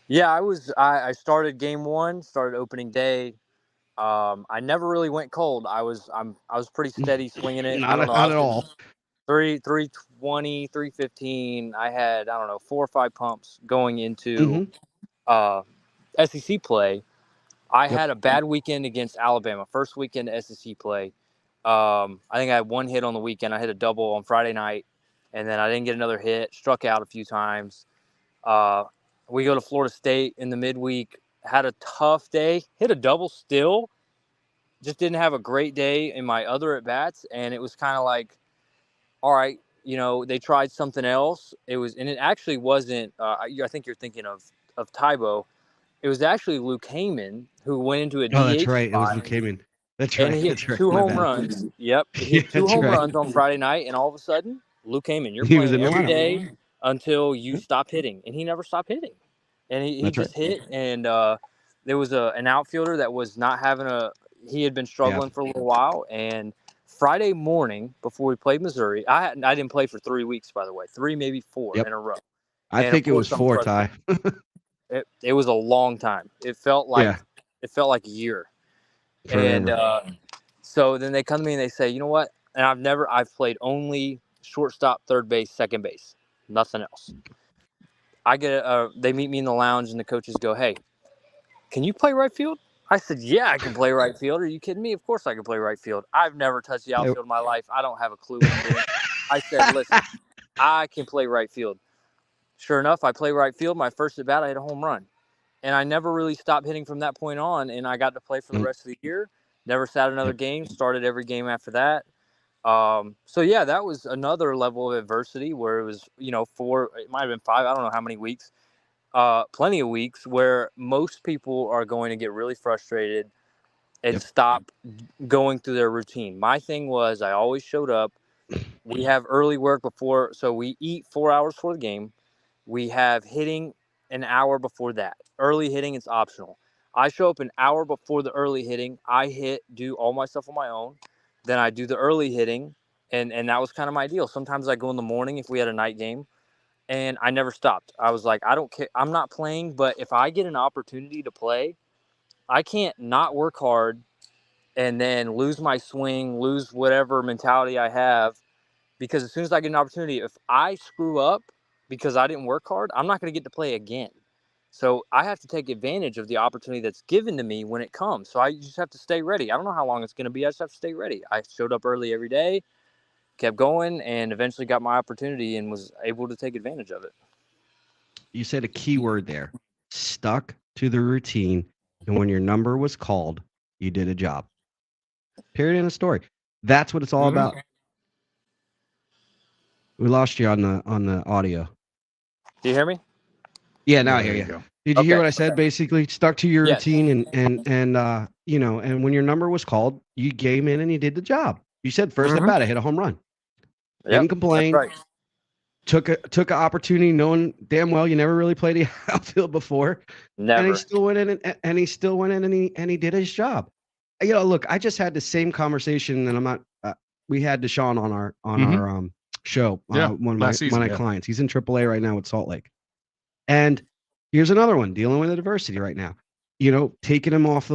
Yeah, I started game 1, started opening day. I never really went cold. I was pretty steady swinging it. Not at all. 320, 315. I had, 4 or 5 pumps going into SEC play. I had a bad weekend against Alabama. First weekend SEC play. I think I had 1 hit on the weekend. I hit a double on Friday night, and then I didn't get another hit. Struck out a few times. We go to Florida State in the midweek. Had a tough day. Hit a double still. Just didn't have a great day in my other at-bats, and it was kind of like, all right, they tried something else. It actually wasn't. I think you're thinking of Tybo. It was actually Luke Heyman who went into a DH. Oh, that's right. Spot, it was Luke Heyman. That's right. And he hit 2 home runs. Yep. He hit 2 home runs on Friday night, and all of a sudden, Luke Heyman, you're playing every day until you stop hitting. And he never stopped hitting. And he just hit. And there was an outfielder that was not having he had been struggling for a little while, and Friday morning before we played Missouri, I didn't play for 3 weeks, by the way, 3 maybe 4 in a row. I think it was 4, Ty. It was a long time. It felt like a year. Forever. And so then they come to me and they say, you know what? And I've played only shortstop, third base, second base, nothing else. They meet me in the lounge and the coaches go, hey, can you play right field? I said, yeah, I can play right field. Are you kidding me? Of course I can play right field. I've never touched the outfield in my life. I don't have a clue what I'm doing. I said, listen, I can play right field. Sure enough, I play right field. My first at bat, I hit a home run. And I never really stopped hitting from that point on, and I got to play for the rest of the year. Never sat another game, started every game after that. So, yeah, that was another level of adversity where it was, it might have been 5, I don't know how many weeks. Plenty of weeks where most people are going to get really frustrated and stop going through their routine. My thing was I always showed up. We have early work before, so we eat 4 hours before the game. We have hitting an hour before that. Early hitting is optional. I show up an hour before the early hitting. I do all my stuff on my own. Then I do the early hitting, and that was kind of my deal. Sometimes I go in the morning if we had a night game. And I never stopped. I was like, I don't care. I'm not playing, but if I get an opportunity to play, I can't not work hard and then lose my swing, lose whatever mentality I have. Because as soon as I get an opportunity, if I screw up because I didn't work hard, I'm not going to get to play again. So I have to take advantage of the opportunity that's given to me when it comes. So I just have to stay ready. I don't know how long it's going to be. I just have to stay ready. I showed up early every day, kept going, and eventually got my opportunity and was able to take advantage of it. You said a key word there. Stuck to the routine, and when your number was called, you did a job. Period. In a story. That's what it's all about. We lost you on the audio. Do you hear me? Yeah, now I hear you. Did you hear what I said? Basically, stuck to your routine, and and when your number was called, you came in and you did the job. You said first at bat, I hit a home run. Didn't complain. That's right. Took an opportunity, knowing damn well you never really played the outfield before. Never. And he still went in and he did his job. Look, I just had the same conversation, and I'm not. We had Deshaun on our show. One of my clients. He's in AAA right now with Salt Lake. And here's another one dealing with adversity right now. Taking him off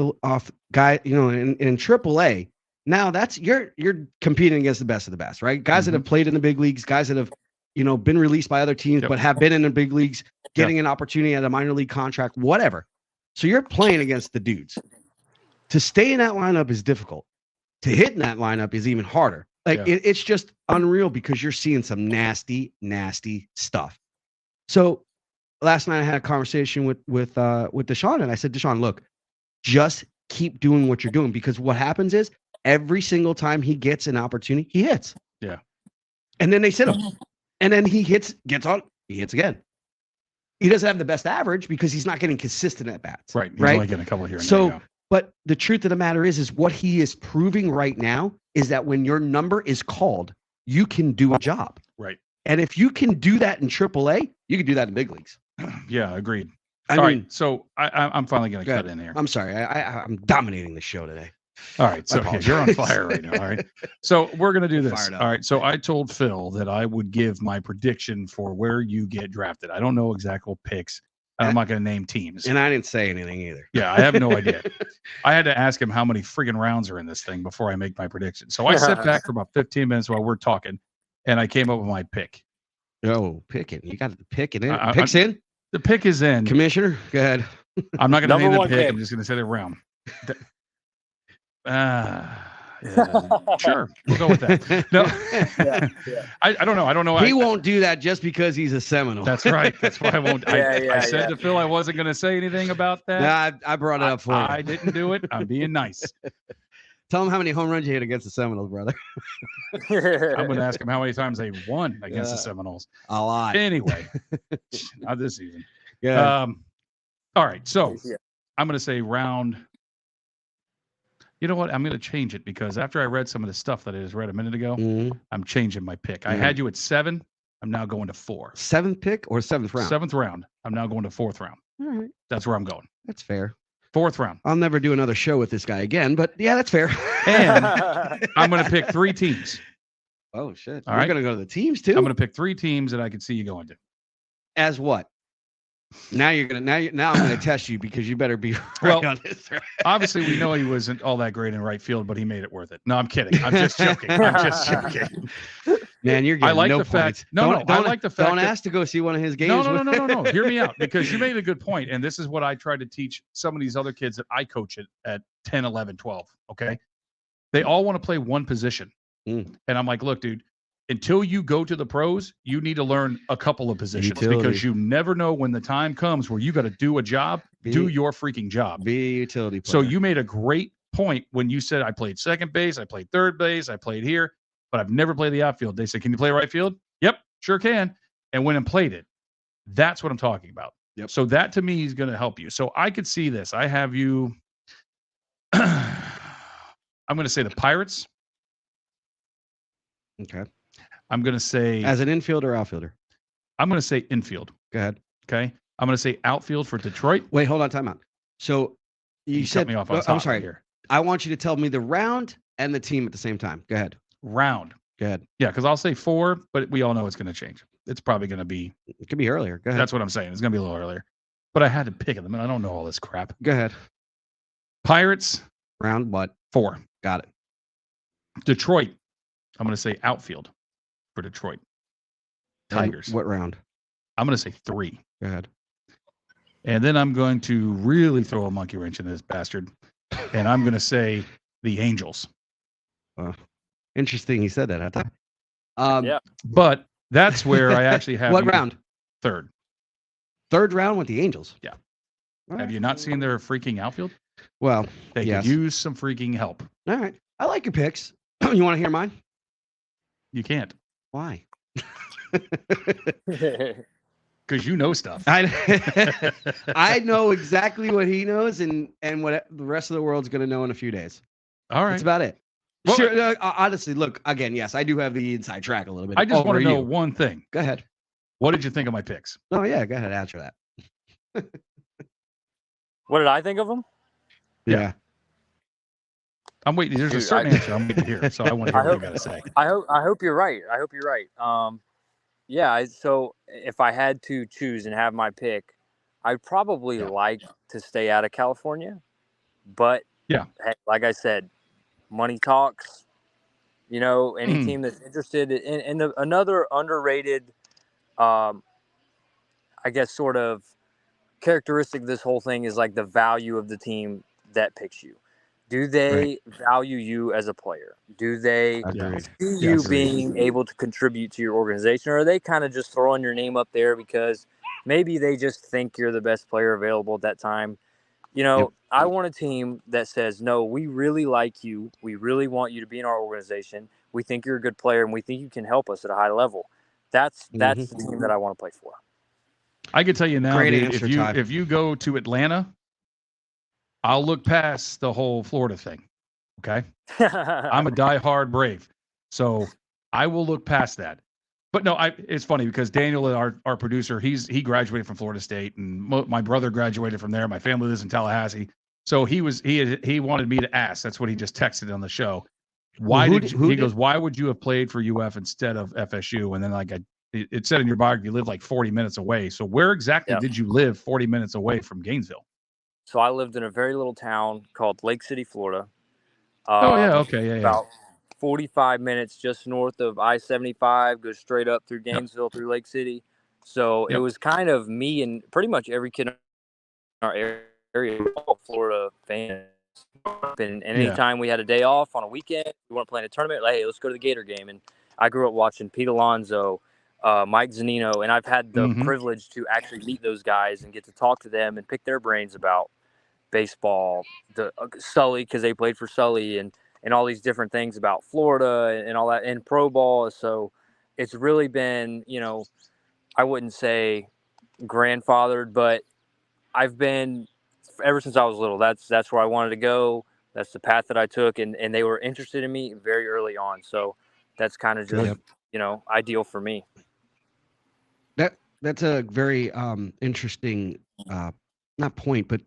guy. In AAA. Now that's you're competing against the best of the best, right? Guys that have played in the big leagues, guys that have been released by other teams, but have been in the big leagues, getting an opportunity at a minor league contract, whatever. So you're playing against the dudes. To stay in that lineup is difficult. To hit in that lineup is even harder. It's just unreal because you're seeing some nasty, nasty stuff. So last night I had a conversation with Deshaun, and I said, Deshaun, look, just keep doing what you're doing, because what happens is every single time he gets an opportunity, he hits. Yeah. And then they sit him. And then he hits again. He doesn't have the best average because he's not getting consistent at bats. Right. He's only getting a couple here and there. But the truth of the matter is what he is proving right now is that when your number is called, you can do a job. Right. And if you can do that in AAA, you can do that in big leagues. Yeah, agreed. I mean, right, so I'm finally going to cut in here. I'm sorry. I'm dominating the show today. All right. So you're on fire right now. All right. So we're going to do this. All right. So I told Phil that I would give my prediction for where you get drafted. I don't know exact picks. I'm not going to name teams. And I didn't say anything either. Yeah, I have no idea. I had to ask him how many friggin' rounds are in this thing before I make my prediction. So I sat back for about 15 minutes while we're talking, and I came up with my pick. Oh, picking. You got the pick it in. Pick's in? The pick is in. Commissioner, go ahead. I'm not going to name the pick. I'm just going to say the round. Sure, we'll go with that. No, I don't know. I don't know. He won't do that just because he's a Seminole. That's right. That's why I won't. I said to Phil I wasn't going to say anything about that. Nah, I brought it up for you. I didn't do it. I'm being nice. Tell him how many home runs you hit against the Seminoles, brother. I'm going to ask him how many times they won against the Seminoles. A lot. Anyway, not this season. Yeah. All right. So I'm going to say round. You know what? I'm going to change it because after I read some of the stuff that I just read a minute ago, I'm changing my pick. I had you at 7. I'm now going to 4. 7th pick or 7th round? 7th round. I'm now going to 4th round. All right. That's where I'm going. That's fair. 4th round. I'll never do another show with this guy again, but yeah, that's fair. And I'm going to pick 3 teams. Oh shit! All You're right. going to go to the teams too. I'm going to pick 3 teams that I could see you going to. As what? Now I'm going to test you because you better be right Well, on this. Right? Obviously, we know he wasn't all that great in right field, but he made it worth it. No, I'm kidding. I'm just joking. Man, you're getting I like no the fact. points. No, Don't, I like the fact. Don't ask to go see one of his games. No. Hear me out, because you made a good point, and this is what I tried to teach some of these other kids that I coach at 10, 11, 12. Okay, they all want to play one position, and I'm like, look, dude. Until you go to the pros, you need to learn a couple of positions because you never know when the time comes where you got to do a job, do your freaking job. Be a utility player. So you made a great point when you said, I played second base, I played third base, I played here, but I've never played the outfield. They said, can you play right field? Yep, sure can. And went and played it. That's what I'm talking about. Yep. So that to me is going to help you. So I could see this. I have you, I'm going to say the Pirates. Okay. I'm going to say as an infielder or outfielder. I'm going to say infield. Go ahead. Okay. I'm going to say outfield for Detroit. Wait, hold on. Time out. So you said, cut me off. I'm sorry. Here. I want you to tell me the round and the team at the same time. Go ahead. Round. Go ahead. Yeah, because I'll say 4, but we all know it's going to change. It's probably going to be. It could be earlier. Go ahead. That's what I'm saying. It's going to be a little earlier. But I had to pick them, and I don't know all this crap. Go ahead. Pirates. Round what? 4. Got it. Detroit. I'm going to say outfield for Detroit. Tigers. And what round? I'm going to say 3. Go ahead. And then I'm going to really throw a monkey wrench in this bastard. And I'm going to say the Angels. Interesting. He said that. Yeah. But that's where I actually have. What round? 3rd. 3rd round with the Angels. Yeah. All Have right. you not seen their freaking outfield? Well, They yes. could use some freaking help. All right. I like your picks. You want to hear mine? You can't. Why? Because you know stuff. I know exactly what he knows and what the rest of the world's going to know in a few days. All right. That's about it. Well, sure. Honestly, look, again, yes, I do have the inside track a little bit. I just want to know you. one thing. Go ahead. What did you think of my picks? Oh, yeah. Go ahead. Answer that. What did I think of them? Yeah. I'm waiting. There's a certain answer I'm waiting to hear, so I want to hear what you got to say. I hope you're right. Yeah. So if I had to choose and have my pick, I'd probably like to stay out of California. But yeah, hey, like I said, money talks. You know, any team that's interested in another underrated, I guess, sort of characteristic of this whole thing is like the value of the team that picks you. Do they value you as a player? Do they see you being able to contribute to your organization? Or are they kind of just throwing your name up there because maybe they just think you're the best player available at that time? You know, I want a team that says, no, we really like you. We really want you to be in our organization. We think you're a good player, and we think you can help us at a high level. That's the team that I want to play for. I can tell you now, Great dude, answer, if you go to Atlanta, I'll look past the whole Florida thing. Okay. I'm a diehard Brave. So I will look past that. But no, it's funny because Daniel, our producer, he graduated from Florida State, and my brother graduated from there. My family lives in Tallahassee. So he wanted me to ask. That's what he just texted on the show. Why why would you have played for UF instead of FSU? And then it said in your biography, you live like 40 minutes away. So where exactly did you live 40 minutes away from Gainesville? So I lived in a very little town called Lake City, Florida. About 45 minutes just north of I-75, goes straight up through Gainesville, through Lake City. So it was kind of me and pretty much every kid in our area, all Florida fans. And anytime we had a day off on a weekend, we weren't playing a tournament, like, hey, let's go to the Gator game. And I grew up watching Pete Alonso, Mike Zunino, and I've had the privilege to actually meet those guys and get to talk to them and pick their brains about baseball, the Sully, because they played for Sully, and all these different things about Florida and all that, and pro ball. So it's really been, I wouldn't say grandfathered, but I've been ever since I was little. That's where I wanted to go. That's the path that I took, and they were interested in me very early on. So that's kind of just ideal for me. That's a very interesting not point, but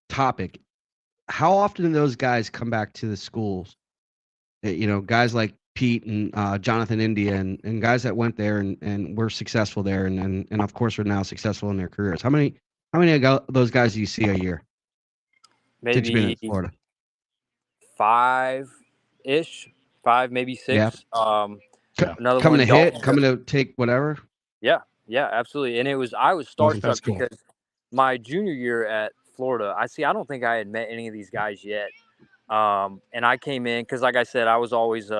topic. How often do those guys come back to the schools? Guys like Pete and Jonathan India and guys that went there and were successful there and of course are now successful in their careers. How many of those guys do you see a year since you've been in Maybe Florida? 5-ish, 5, maybe Yeah. 6. Yeah. Another Coming one, to hit, Dalton. coming to take whatever. Yeah, absolutely. And I was Awesome. starstruck That's cool. because my junior year at Florida, I don't think I had met any of these guys yet. And I came in because, like I said, I was always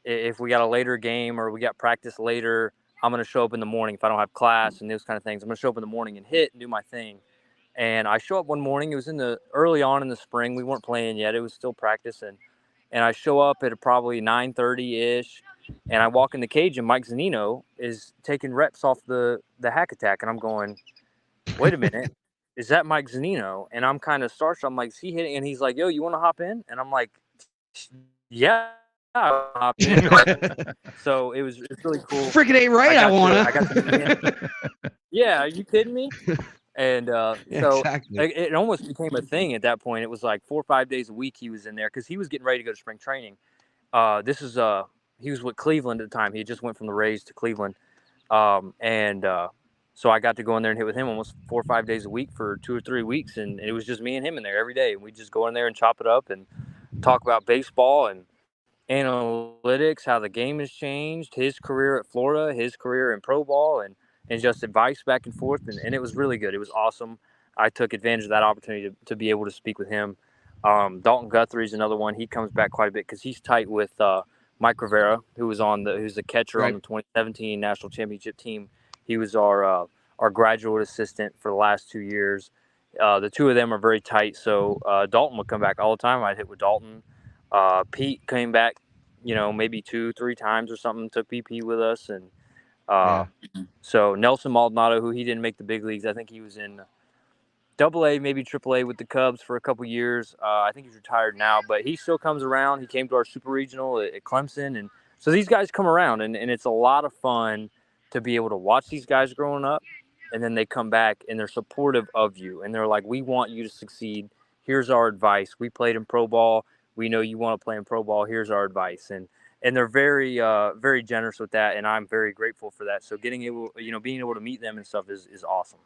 if we got a later game or we got practice later, I'm going to show up in the morning if I don't have class and those kind of things. I'm going to show up in the morning and hit and do my thing. And I show up one morning. It was early on in the spring. We weren't playing yet. It was still practice. And I show up at probably 9:30-ish. And I walk in the cage and Mike Zunino is taking reps off the hack attack. And I'm going, wait a minute. Is that Mike Zunino? And I'm kind of starstruck. I'm like, is he hitting? And he's like, yo, you want to hop in? And I'm like, yeah. I'll hop in. So it's really cool. Freaking ain't right. I want I got to meet him. Yeah, are you kidding me? And Yeah, so exactly. it almost became a thing at that point. It was like 4 or 5 days a week he was in there because he was getting ready to go to spring training. He was with Cleveland at the time. He just went from the Rays to Cleveland. So I got to go in there and hit with him almost 4 or 5 days a week for 2 or 3 weeks. And it was just me and him in there every day. And we just go in there and chop it up and talk about baseball and analytics, how the game has changed, his career at Florida, his career in pro ball, and just advice back and forth. And it was really good. It was awesome. I took advantage of that opportunity to be able to speak with him. Dalton Guthrie's another one. He comes back quite a bit because he's tight with Mike Rivera, who's the catcher on the 2017 national championship team. He was our graduate assistant for the last 2 years. The two of them are very tight. So Dalton would come back all the time. I'd hit with Dalton. Pete came back, maybe 2-3 times or something, took PP with us. And so Nelson Maldonado, who he didn't make the big leagues, I think he was in AA, maybe AAA with the Cubs for a couple years. I think he's retired now, but he still comes around. He came to our super regional at Clemson. And so these guys come around, and it's a lot of fun to be able to watch these guys growing up. And then they come back and they're supportive of you. And they're like, we want you to succeed. Here's our advice. We played in pro ball. We know you want to play in pro ball. Here's our advice. And they're very, very generous with that. And I'm very grateful for that. So being able to meet them and stuff is awesome.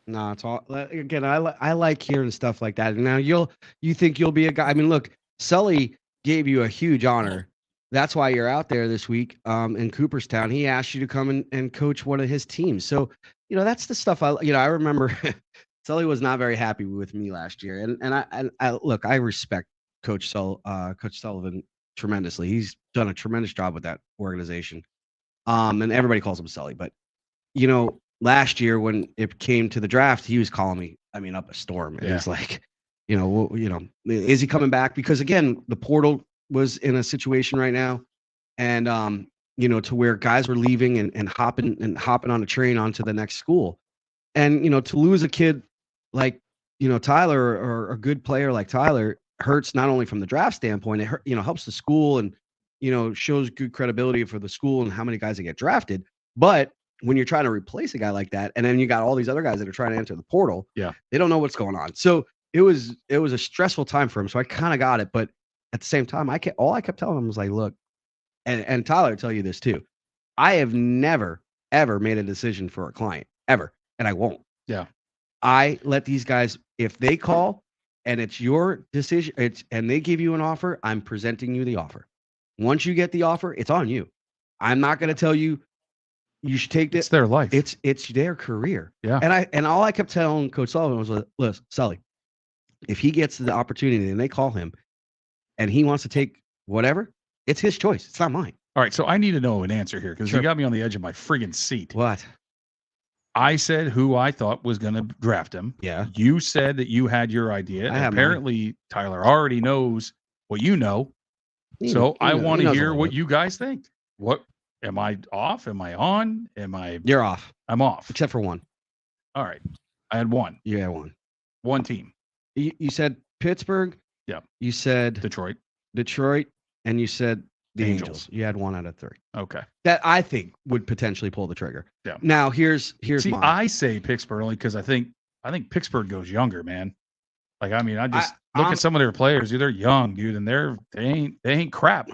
No, it's all again. I like hearing stuff like that. And now you think you'll be a guy. I mean, look, Sully gave you a huge honor. That's why you're out there this week in Cooperstown. He asked you to come and coach one of his teams. So, that's the stuff I remember Sully was not very happy with me last year. And I look, I respect Coach Sullivan tremendously. He's done a tremendous job with that organization. And everybody calls him Sully, but last year when it came to the draft, he was calling me, up a storm. And he's like, is he coming back? Because again, the portal was in a situation right now. And, to where guys were leaving and hopping on a train onto the next school. And, to lose a kid like, Tyler or a good player like Tyler hurts not only from the draft standpoint, it helps the school and, shows good credibility for the school and how many guys that get drafted. But when you're trying to replace a guy like that, and then you got all these other guys that are trying to enter the portal, they don't know what's going on. So it was a stressful time for him. So I kind of got it. But at the same time, all I kept telling him was like, look, and Tyler will tell you this too. I have never, ever made a decision for a client ever. And I won't. Yeah. I let these guys, if they call and it's your decision, and they give you an offer, I'm presenting you the offer. Once you get the offer, it's on you. I'm not going to tell you should take this. It's their life. It's their career. Yeah. And all I kept telling Coach Sullivan was, listen, Sully, if he gets the opportunity and they call him and he wants to take whatever, it's his choice. It's not mine. All right. So I need to know an answer here because Sure. you got me on the edge of my friggin' seat. What? I said who I thought was going to draft him. Yeah. You said that you had your idea. I have Apparently, Tyler already knows what you know. So I want to hear what you guys think. What am I off? Am I on? You're off. I'm off. Except for one. All right. I had one. You had one. One team. You said Pittsburgh. Yeah. You said Detroit. And you said the Angels. Angels. You had 1 out of 3. Okay. That I think would potentially pull the trigger. Yeah. Now here's See, mine. I say Pittsburgh only because I think I think Pittsburgh goes younger, man. Like, I mean, I just look I'm- at some of their players. Dude, they're young, dude, and they ain't crap.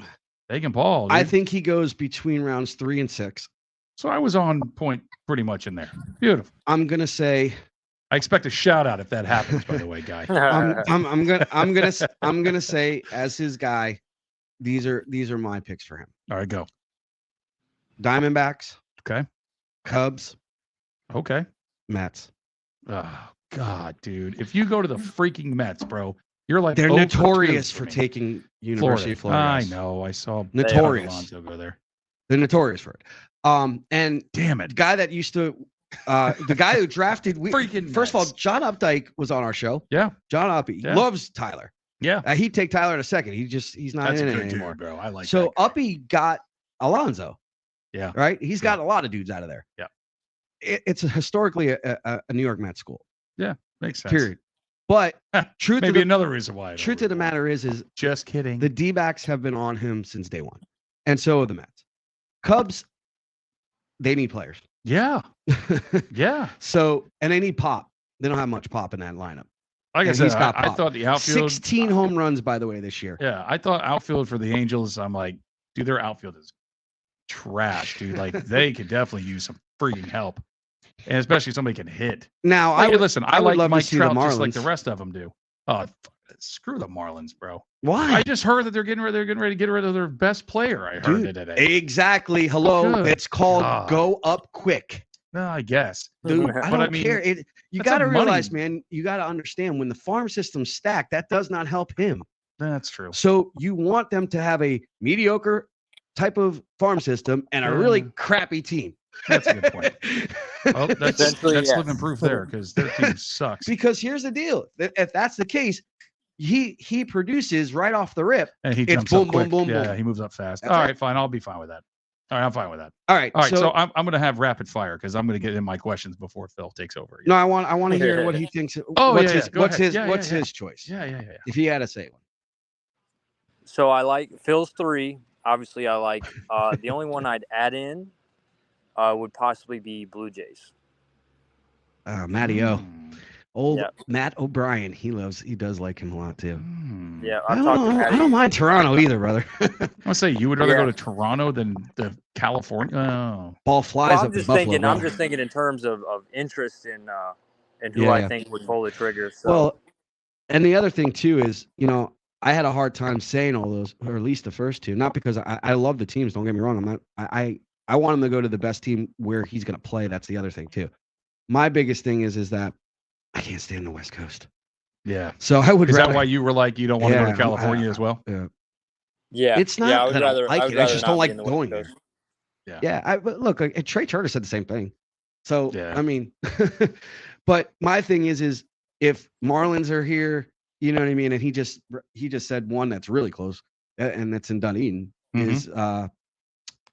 They can ball. Dude. I think he goes between rounds 3 and 6. So I was on point pretty much in there. Beautiful. I'm gonna say I expect a shout out if that happens. By the way, guy. I'm gonna say as his guy, these are my picks for him. All right, go. Diamondbacks, Okay. Cubs, Okay. Mets. Oh God, dude! If you go to the freaking Mets, bro, you're like They're 0 for 2 notorious for me. taking University of Florida. I guys. know. I saw Notorious. Alonso go there. They're notorious for it. And Damn the it! guy that used to, the guy who drafted, Freaking first of all, Mets. John Updike was on our show. Yeah. John Uppy Yeah. loves Tyler. Yeah. He'd take Tyler in a second. He's not That's in a it good anymore. dude, bro. I like So that guy. Uppy got Alonso. Yeah. Right. He's got a lot of dudes out of there. Yeah. It's historically a New York Mets school. Makes sense. Period. But truth Maybe of another reason why. I don't truth of the root matter is just kidding. the D-backs have been on him since day one, and so have the Mets. Cubs, they need players. Yeah. Yeah. So, and they need pop. They don't have much pop in that lineup. Like I And said, he's got I pop. thought the outfield. 16 home runs, by the way, this year. Yeah, I thought outfield for the Angels. I'm like, dude, their outfield is trash, dude. Like they could definitely use some freaking help, and especially somebody can hit. Now, Like, listen, I would like love to Mike see the Trout just like the Marlins. rest of them do. Oh, screw the Marlins, bro. Why? I just heard that they're getting ready to get rid of their best player. I heard Dude, it today. Exactly. Hello. Good It's called God. go up quick. No, I guess. Dude, But I I don't mean, care. You that's got to a money- realize, man, you got to understand when the farm system's stacked, that does not help him. That's true. So you want them to have a mediocre type of farm system and a really crappy team. That's a good point. Oh, that's Essentially, yes. living proof there because their team sucks. Because here's the deal. If that's the case, he produces right off the rip. And he It's jumps boom, up quick. boom, boom, Yeah, boom. he moves up fast. That's All right. right, fine. I'll be fine with that. All right, I'm fine with that. All right. All right, so I'm going to have rapid fire because I'm going to get in my questions before Phil takes over. Again. no, I want to hear what he thinks. Oh, what's yeah, his yeah. Go what's ahead. his Yeah, what's yeah, his choice? Yeah. If he had to say one. So I like Phil's 3. Obviously, I like the only one I'd add in would possibly be Blue Jays. Matty O. Mm. Old Yeah. Matt O'Brien. He does like him a lot too. Mm. Yeah, I I've talked to don't Matty. mind Toronto either, brother. I want to say you would rather Yeah. go to Toronto than the California. Oh, Ball flies Well, up I'm to just Buffalo. thinking. bro. I'm just thinking in terms of interest in who Yeah, I yeah. think would pull the trigger. So Well, and the other thing too is, I had a hard time saying all those, or at least the first two. Not because I love the teams. Don't get me wrong. I'm not. I want him to go to the best team where he's going to play. That's the other thing too. My biggest thing is that I can't stand the West Coast. yeah. So I would. Is rather, that why you were like you don't want to go Yeah, to California as well? yeah, It's not Yeah, I would that I rather. like I would it, I rather just not don't be like in the West going Coast. there. Yeah, but look, Trey Turner said the same thing. So Yeah. I mean, but my thing is if Marlins are here, you know what I mean, and he just said one that's really close, and that's in Dunedin Mhm.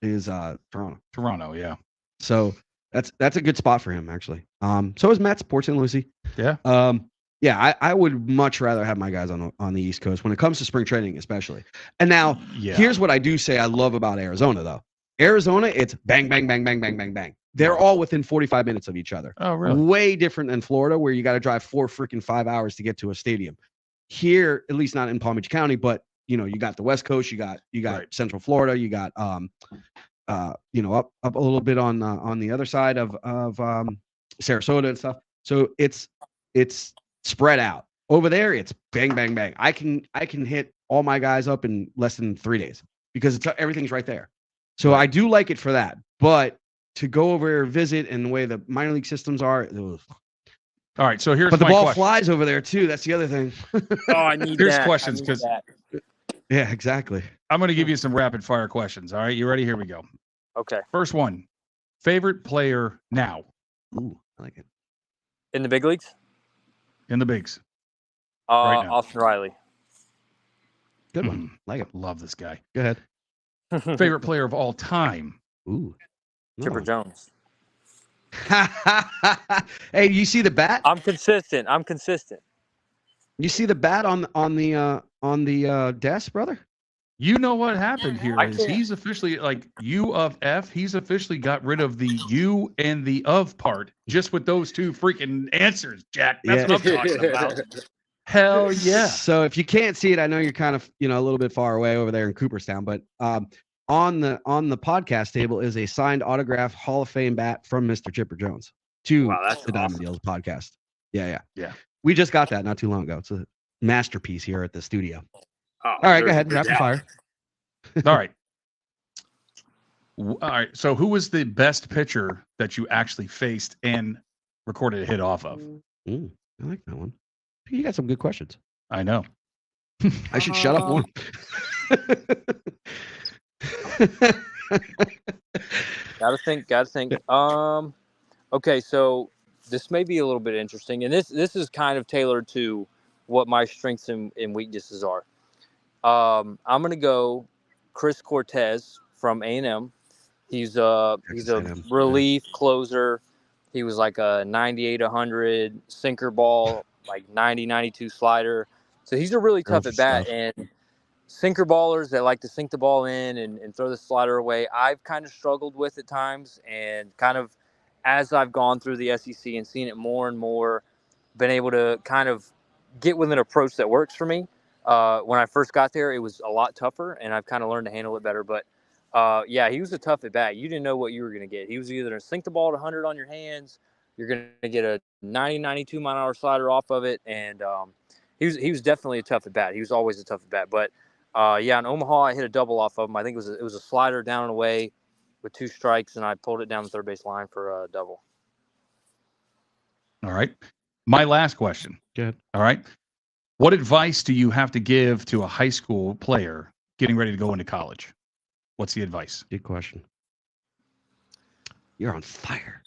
is Toronto. Toronto, yeah. So that's a good spot for him actually. So is Mets, Port St. Lucie. Yeah. Yeah, I would much rather have my guys on the East Coast when it comes to spring training, especially. And now Yeah. here's what I do say I love about Arizona, though. Arizona, it's bang, bang, bang, bang, bang, bang, bang. They're all within 45 minutes of each other. Oh, really? Way different than Florida, where you got to drive 5 hours to get to a stadium. Here, at least not in Palm Beach County, but you got the West Coast, you got Right. Central Florida, you got up a little bit on the other side of Sarasota and stuff. So it's spread out. Over there, it's bang, bang, bang. I can hit all my guys up in less than 3 days because everything's right there. So I do like it for that. But to go over there, visit, and the way the minor league systems are, ugh. All right, so here's But the my ball question. flies over there too. That's the other thing. Oh, I need Here's that. questions, I need 'cause- that. Yeah, exactly. I'm going to give you some rapid fire questions. All right, you ready? Here we go. Okay, First one. Favorite player now Ooh, I like it. in the big leagues, in the bigs? Right now. Austin Riley. Good one. Like it. Love this guy. Go ahead. Favorite player of all time? Ooh. Chipper No. Jones. Hey, you see the bat? I'm consistent. You see the bat on the desk, brother? You know what happened here I is can't- he's officially like U of F. He's officially got rid of the U and the of part just with those two freaking answers, Jack. That's Yeah. what I'm talking about. Hell yeah. So if you can't see it, I know you're kind of, a little bit far away over there in Cooperstown, but on the podcast table is a signed autograph Hall of Fame bat from Mr. Chipper Jones to Wow, that's the Diamond awesome. Deals podcast. Yeah. Yeah. We just got that not too long ago. It's a masterpiece here at the studio. Oh, All right, go there's ahead. no Rapid doubt. fire. All right. All right. So who was the best pitcher that you actually faced and recorded a hit off of? I like that one. You got some good questions. I know. I should shut up more. Gotta think. Okay, so this may be a little bit interesting, and this is kind of tailored to what my strengths and weaknesses are. I'm gonna go Chris Cortez from A&M. He's a A&M, relief closer. He was like a 98, 100 sinker ball, like 90, 92 slider. So he's a really tough at bat. Stuff. And sinker ballers that like to sink the ball in and throw the slider away, I've kind of struggled with at times. And kind of as I've gone through the SEC and seen it more and more, been able to kind of get with an approach that works for me. When I first got there, it was a lot tougher, and I've kind of learned to handle it better. But yeah, he was a tough at bat. You didn't know what you were going to get. He was either going to sink the ball to 100 on your hands, you're going to get a 90, 92 mile an hour slider off of it, and he was definitely a tough at bat. He was always a tough at bat. But yeah, in Omaha, I hit a double off of him. I think it was a slider down and away with 2 strikes, and I pulled it down the third base line for a double. All right. My last question. Good. All right. What advice do you have to give to a high school player getting ready to go into college? What's the advice? Good question. You're on fire.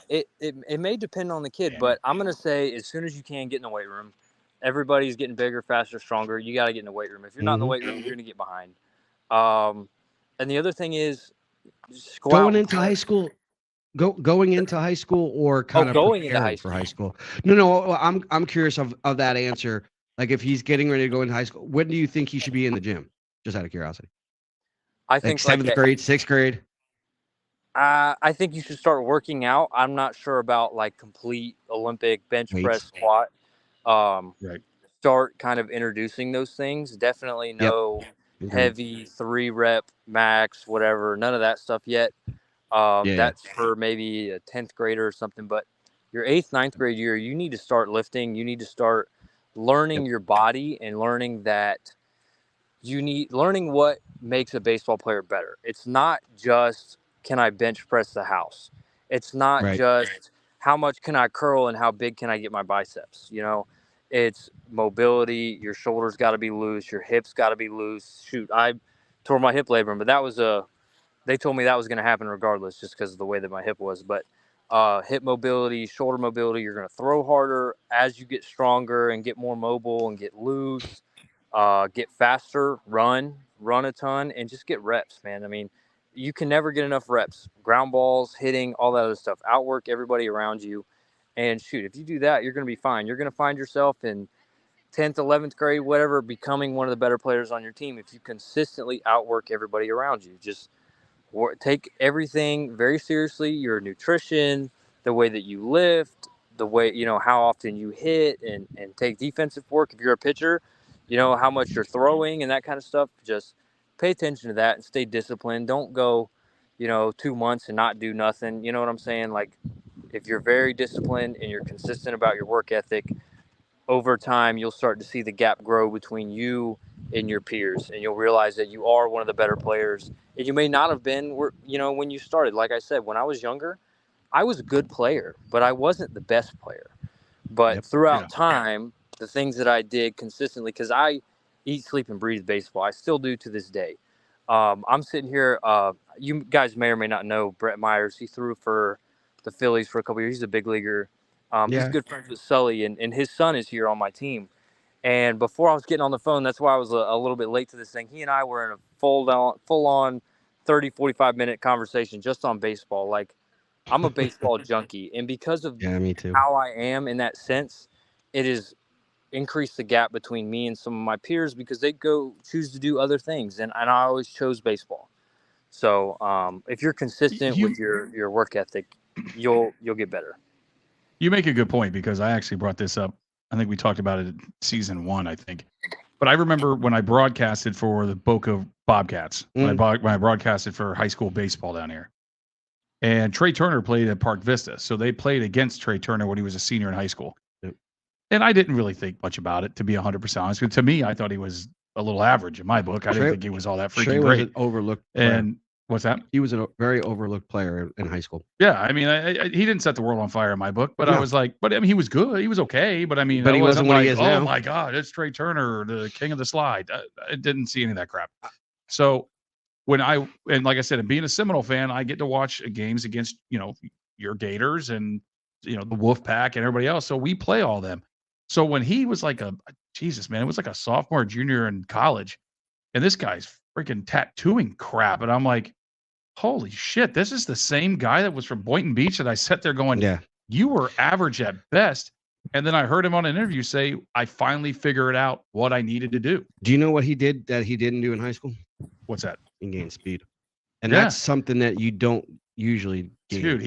It may depend on the kid, but I'm gonna say as soon as you can, get in the weight room. Everybody's getting bigger, faster, stronger. You got to get in the weight room. If you're not in the weight room, you're gonna get behind. And the other thing is going into high school. Going into high school or kind of going into preparing for high school? No. I'm curious of that answer. Like if he's getting ready to go into high school, when do you think he should be in the gym? Just out of curiosity. I think like 7th grade, 6th grade. I think you should start working out. I'm not sure about like complete Olympic bench press squat. Right. Start kind of introducing those things. Definitely no heavy 3-rep max, whatever. None of that stuff yet. That's for maybe a 10th grader or something. But your 8th, 9th grade year, you need to start lifting. You need to start learning your body and learning that learning what makes a baseball player better. It's not just can I bench press the house. It's not just how much can I curl and how big can I get my biceps. It's mobility. Your shoulders got to be loose. Your hips got to be loose. Shoot, I tore my hip labrum, but they told me that was going to happen regardless just because of the way that my hip was. But hip mobility, shoulder mobility, you're going to throw harder as you get stronger and get more mobile and get loose, get faster, run a ton, and just get reps, man. I mean, you can never get enough reps. Ground balls, hitting, all that other stuff. Outwork everybody around you. And shoot, if you do that, you're going to be fine. You're going to find yourself in 10th, 11th grade, whatever, becoming one of the better players on your team if you consistently outwork everybody around you. Just take everything very seriously. Your nutrition, the way that you lift, the way, how often you hit and take defensive work. If you're a pitcher, how much you're throwing and that kind of stuff. Just pay attention to that and stay disciplined. Don't go, 2 months and not do nothing. You know what I'm saying? Like if you're very disciplined and you're consistent about your work ethic, over time, you'll start to see the gap grow between you and your peers, and you'll realize that you are one of the better players. And you may not have been, when you started. Like I said, when I was younger, I was a good player, but I wasn't the best player. But throughout time, the things that I did consistently, because I eat, sleep, and breathe baseball. I still do to this day. I'm sitting here. You guys may or may not know Brett Myers. He threw for the Phillies for a couple years. He's a big leaguer. He's good friends with Sully, and his son is here on my team. And before I was getting on the phone, that's why I was a little bit late to this thing. He and I were in a full-on 30, 45-minute conversation just on baseball. Like, I'm a baseball junkie. And because of me too. how I am in that sense, it is increase the gap between me and some of my peers because they go choose to do other things, and I always chose baseball. So if you're consistent with your work ethic, you'll get better. You make a good point, because I actually brought this up. I think we talked about it in season 1, I think. But I remember when I broadcasted for the Boca Bobcats, when I broadcasted for high school baseball down here. And Trey Turner played at Park Vista. So they played against Trey Turner when he was a senior in high school. Yep. And I didn't really think much about it, to be 100% honest. To me, I thought he was a little average in my book. I didn't think he was all that freaking Trey was great. an overlooked player. And what's that? He was a very overlooked player in high school. Yeah, I mean, he didn't set the world on fire in my book, but no. I was like, but I mean, he was good. He was okay, but I mean, but he wasn't what like, he is oh now. My God, it's Trey Turner, the king of the slide. I didn't see any of that crap. So and like I said, and being a Seminole fan, I get to watch games against, your Gators and, the Wolfpack and everybody else. So we play all them. So when he was like Jesus, man, it was like a sophomore, junior in college, and this guy's freaking tattooing crap. And I'm like, holy shit, this is the same guy that was from Boynton Beach that I sat there going, yeah, you were average at best. And then I heard him on an interview say, I finally figured out what I needed to do. Do you know what he did that he didn't do in high school? What's that? He gained speed. And that's something that you don't usually gain. Dude,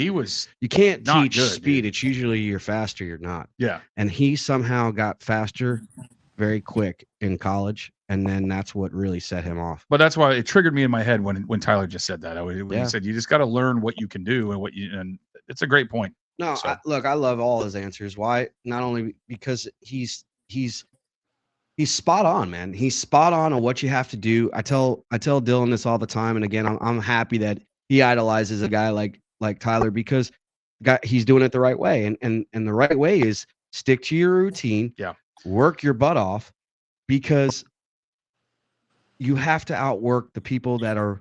you can't teach good, speed. Dude. It's usually you're faster, you're not. Yeah. And he somehow got faster very quick in college. And then that's what really set him off. But that's why it triggered me in my head when Tyler just said that. He said, you just got to learn what you can do and it's a great point. No, so. Look, I love all his answers. Why? Not only because he's spot on, man. He's spot on what you have to do. I tell Dylan this all the time. And again, I'm happy that he idolizes a guy like Tyler, because he's doing it the right way. And the right way is stick to your routine. Yeah. Work your butt off, because you have to outwork the people that are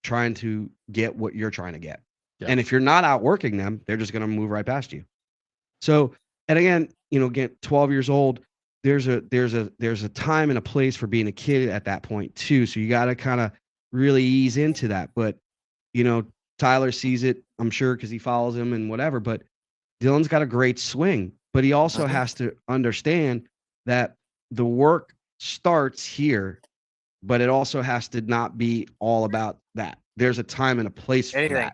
trying to get what you're trying to get. Yeah. And if you're not outworking them, they're just going to move right past you. So, and again, get 12 years old, there's a time and a place for being a kid at that point too. So you got to kind of really ease into that. But, Tyler sees it, I'm sure, because he follows him and whatever, but Dylan's got a great swing, but he also has to understand that the work starts here, but it also has to not be all about that. There's a time and a place for that.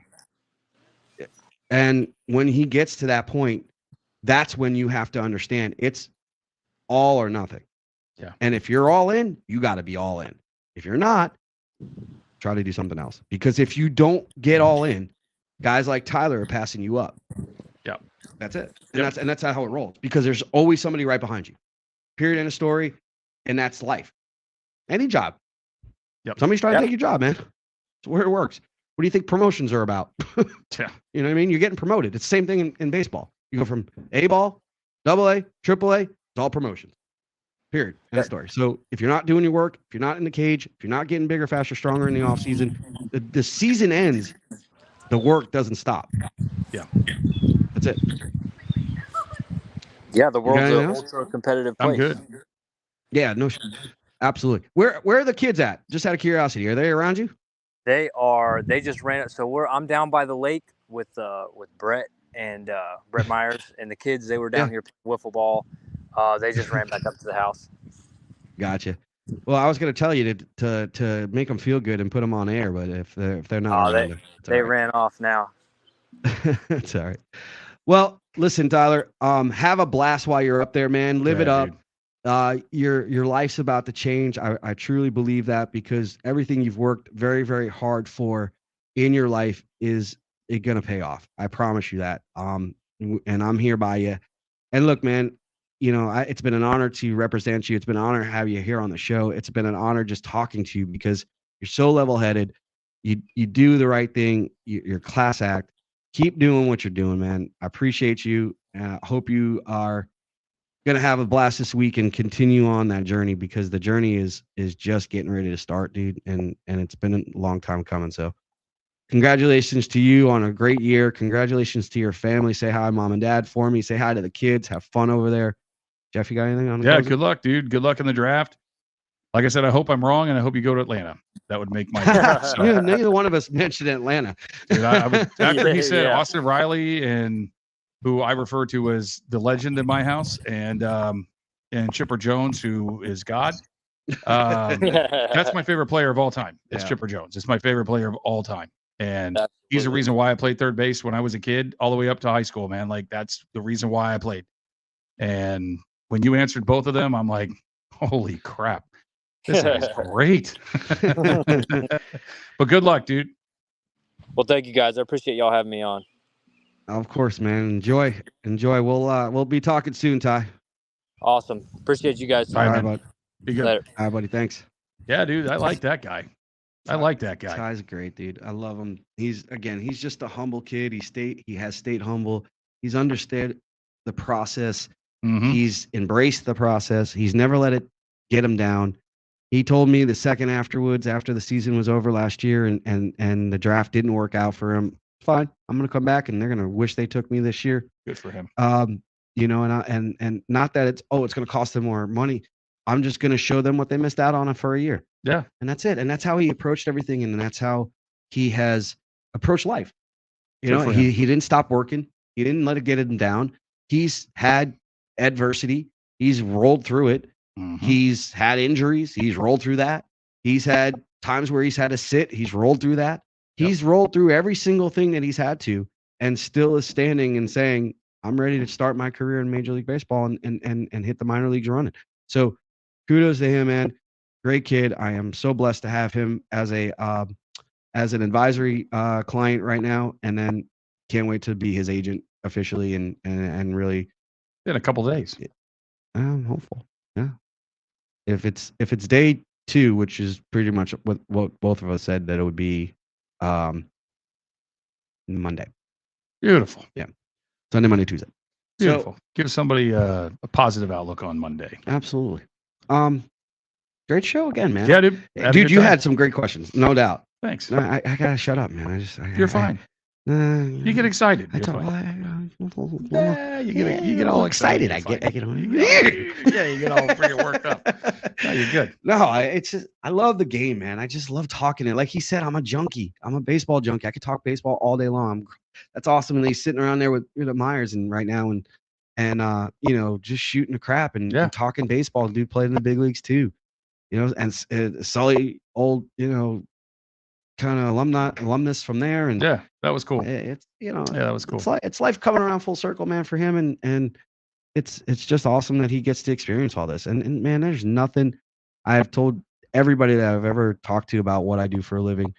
And when he gets to that point, that's when you have to understand it's all or nothing. Yeah. And if you're all in, you got to be all in. If you're not, try to do something else. Because if you don't get all in, guys like Tyler are passing you up. Yeah. That's it. And that's how it rolls. Because there's always somebody right behind you. Period. End of story. And that's life. Any job. Yep. Somebody's trying to take your job, man. That's where it works. What do you think promotions are about? Yeah. You know what I mean? You're getting promoted. It's the same thing in baseball. You go from A ball, AA, AAA, it's all promotions. Period. End of story. So if you're not doing your work, if you're not in the cage, if you're not getting bigger, faster, stronger in the off season, the season ends, the work doesn't stop. Yeah. That's it. Yeah, the world's an ultra competitive place. I'm good. Yeah, no, absolutely. Where are the kids at? Just out of curiosity, are they around you? They just ran it. So I'm down by the lake with Brett and Brett Myers and the kids. They were down here playing wiffle ball. They just ran back up to the house. Gotcha. Well, I was going to tell you to make them feel good and put them on air, but if they're not, they ran off now. That's all right. Well, listen, Tyler, have a blast while you're up there, man. Live it up. Dude. Your life's about to change. I truly believe that, because everything you've worked very, very hard for in your life is going to pay off. I promise you that. And I'm here by you. And look, man, it's been an honor to represent you. It's been an honor to have you here on the show. It's been an honor just talking to you, because you're so level-headed. You do the right thing. You're class act. Keep doing what you're doing, man. I appreciate you. Hope you are going to have a blast this week and continue on that journey, because the journey is just getting ready to start, dude. And it's been a long time coming. So congratulations to you on a great year. Congratulations to your family. Say hi, mom and dad, for me. Say hi to the kids. Have fun over there. Jeff, you got anything on the closing? Good luck, dude. Good luck in the draft. Like I said, I hope I'm wrong, and I hope you go to Atlanta. That would make my yeah, neither one of us mentioned Atlanta. Dude, after he said Austin Riley, and who I refer to as the legend in my house, and and Chipper Jones, who is God. That's my favorite player of all time. It's Chipper Jones. It's my favorite player of all time. And he's the reason why I played third base when I was a kid, all the way up to high school, man. Like, that's the reason why I played. And when you answered both of them, I'm like, holy crap. This is great. But good luck, dude. Well, thank you guys. I appreciate y'all having me on. Of course, man. Enjoy. We'll be talking soon, Ty. Awesome. Appreciate you guys. All right, man. bud. Be good. Later. All right, buddy. Thanks. Yeah, dude. I like that guy. Ty's great, dude. I love him. He's just a humble kid. He has stayed humble. He's understood the process. Mm-hmm. He's embraced the process. He's never let it get him down. He told me the second afterwards, after the season was over last year and the draft didn't work out for him, fine. I'm going to come back and they're going to wish they took me this year. Good for him. And not that it's going to cost them more money. I'm just going to show them what they missed out on for a year. Yeah. And that's it. And that's how he approached everything. And that's how he has approached life. He didn't stop working. He didn't let it get him down. He's had adversity. He's rolled through it. Mm-hmm. He's had injuries. He's rolled through that. He's had times where he's had to sit. He's rolled through that. He's rolled through every single thing that he's had to, and still is standing and saying, I'm ready to start my career in Major League Baseball and hit the minor leagues running. So kudos to him, man. Great kid. I am so blessed to have him as an advisory client right now, and then can't wait to be his agent officially and really in a couple of days. I'm hopeful. Yeah. If it's day 2, which is pretty much what both of us said, that it would be Monday. Beautiful. Yeah. Sunday, Monday, Tuesday. Beautiful. So, give somebody a positive outlook on Monday. Absolutely. Great show again, man. Yeah, dude. Dude, you had some great questions, no doubt. Thanks. No, I gotta shut up, man. You're fine. You get excited. You get all excited. I get you get all freaking worked up. No, you're good. No, it's just, I love the game, man. I just love talking it. Like he said, I'm a junkie. I'm a baseball junkie. I could talk baseball all day long. That's awesome. And he's sitting around there with Myers and right now and just shooting the crap and talking baseball. Dude played in the big leagues too, and Sully, old, kind of alumnus from there. And yeah, that was cool. It's that was cool. It's life coming around full circle, man, for him. And it's just awesome that he gets to experience all this. And man, there's nothing. I have told everybody that I've ever talked to about what I do for a living,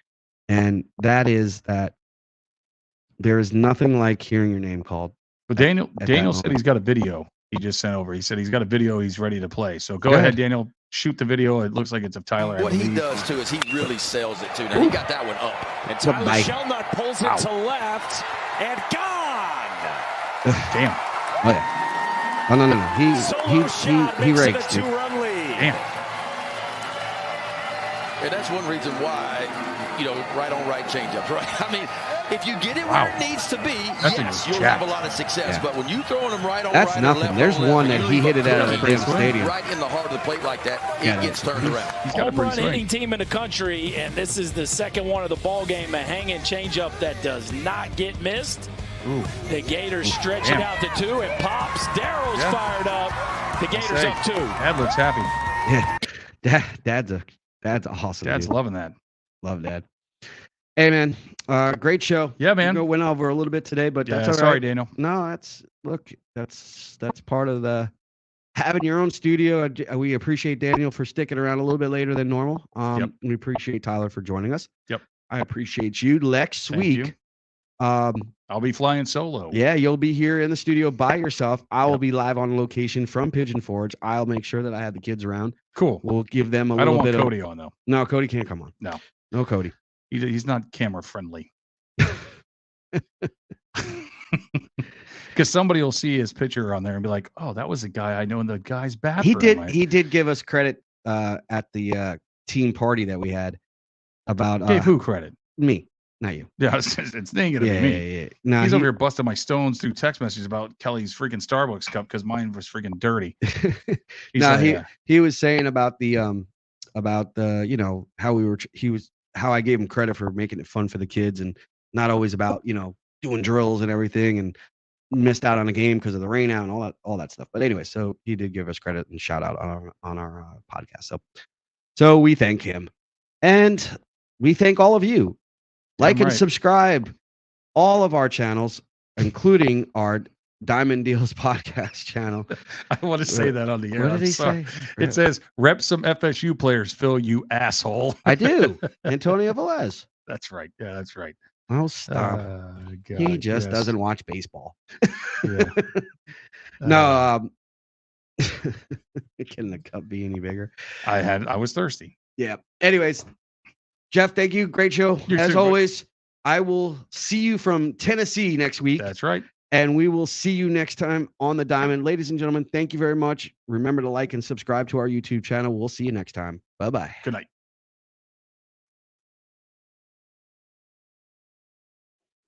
and that is that there is nothing like hearing your name called. But Daniel said he's got a video he just sent over. He said he's got a video he's ready to play. So go ahead, Daniel. Shoot the video. It looks like it's of Tyler. What he does too is he really sells it too. Now he got that one up, and Tyler Shelnut pulls it to left and gone. Damn. Oh yeah. Oh no. He rakes. Two-run lead. Damn. And that's one reason why, right on right changeups, right? I mean, if you get it where it needs to be, yes, you'll have a lot of success. Yeah. But when you throwing them right on that's right, nothing. Left There's on one left, that he hit it out of the damn stadium. Right in the heart of the plate like that, it gets turned around. He's got a home run hitting team in the country, and this is the second one of the ball game. A hanging changeup that does not get missed. Ooh. The Gators stretch it out to 2. It pops. Darrow's fired up. The Gators up 2. Dad looks happy. Yeah, Dad's awesome. Dad's dude. loving that. Love Dad. Hey man, great show. Yeah, man. We went over a little bit today, but that's all right. Sorry, Daniel. No, that's part of the having your own studio. We appreciate Daniel for sticking around a little bit later than normal. We appreciate Tyler for joining us. Yep. I appreciate you. Next week, I'll be flying solo. Yeah, you'll be here in the studio by yourself. I will be live on location from Pigeon Forge. I'll make sure that I have the kids around. Cool. We'll give them a I little don't bit want Cody on though. No, Cody can't come on. No, Cody. He's not camera friendly. Because somebody will see his picture on there and be like, "Oh, that was the guy I know in the guy's bathroom." He did give us credit at the team party that we had about. Gave who credit? Me, not you. Yeah, it's ain't gonna be me. Yeah. No, he's over here busting my stones through text messages about Kelly's freaking Starbucks cup because mine was freaking dirty. He was saying about the how I gave him credit for making it fun for the kids and not always about doing drills and everything. And missed out on a game because of the rain out and all that stuff. But anyway, so he did give us credit and shout out on our podcast. So we thank him, and we thank all of you. Like and subscribe all of our channels, including our Diamond Deals podcast channel. I want to say that on the air. What did he say? It says, "Rep some FSU players, Phil, you asshole." I do. Antonio Velez. That's right. Yeah, that's right. Oh, stop. God, he just doesn't watch baseball. Yeah. No, can the cup be any bigger? I was thirsty. Yeah. Anyways, Jeff, thank you. Great show. As always, I will see you from Tennessee next week. That's right. And we will see you next time on the Diamond. Ladies and gentlemen, thank you very much. Remember to like and subscribe to our YouTube channel. We'll see you next time. Bye-bye. Good night.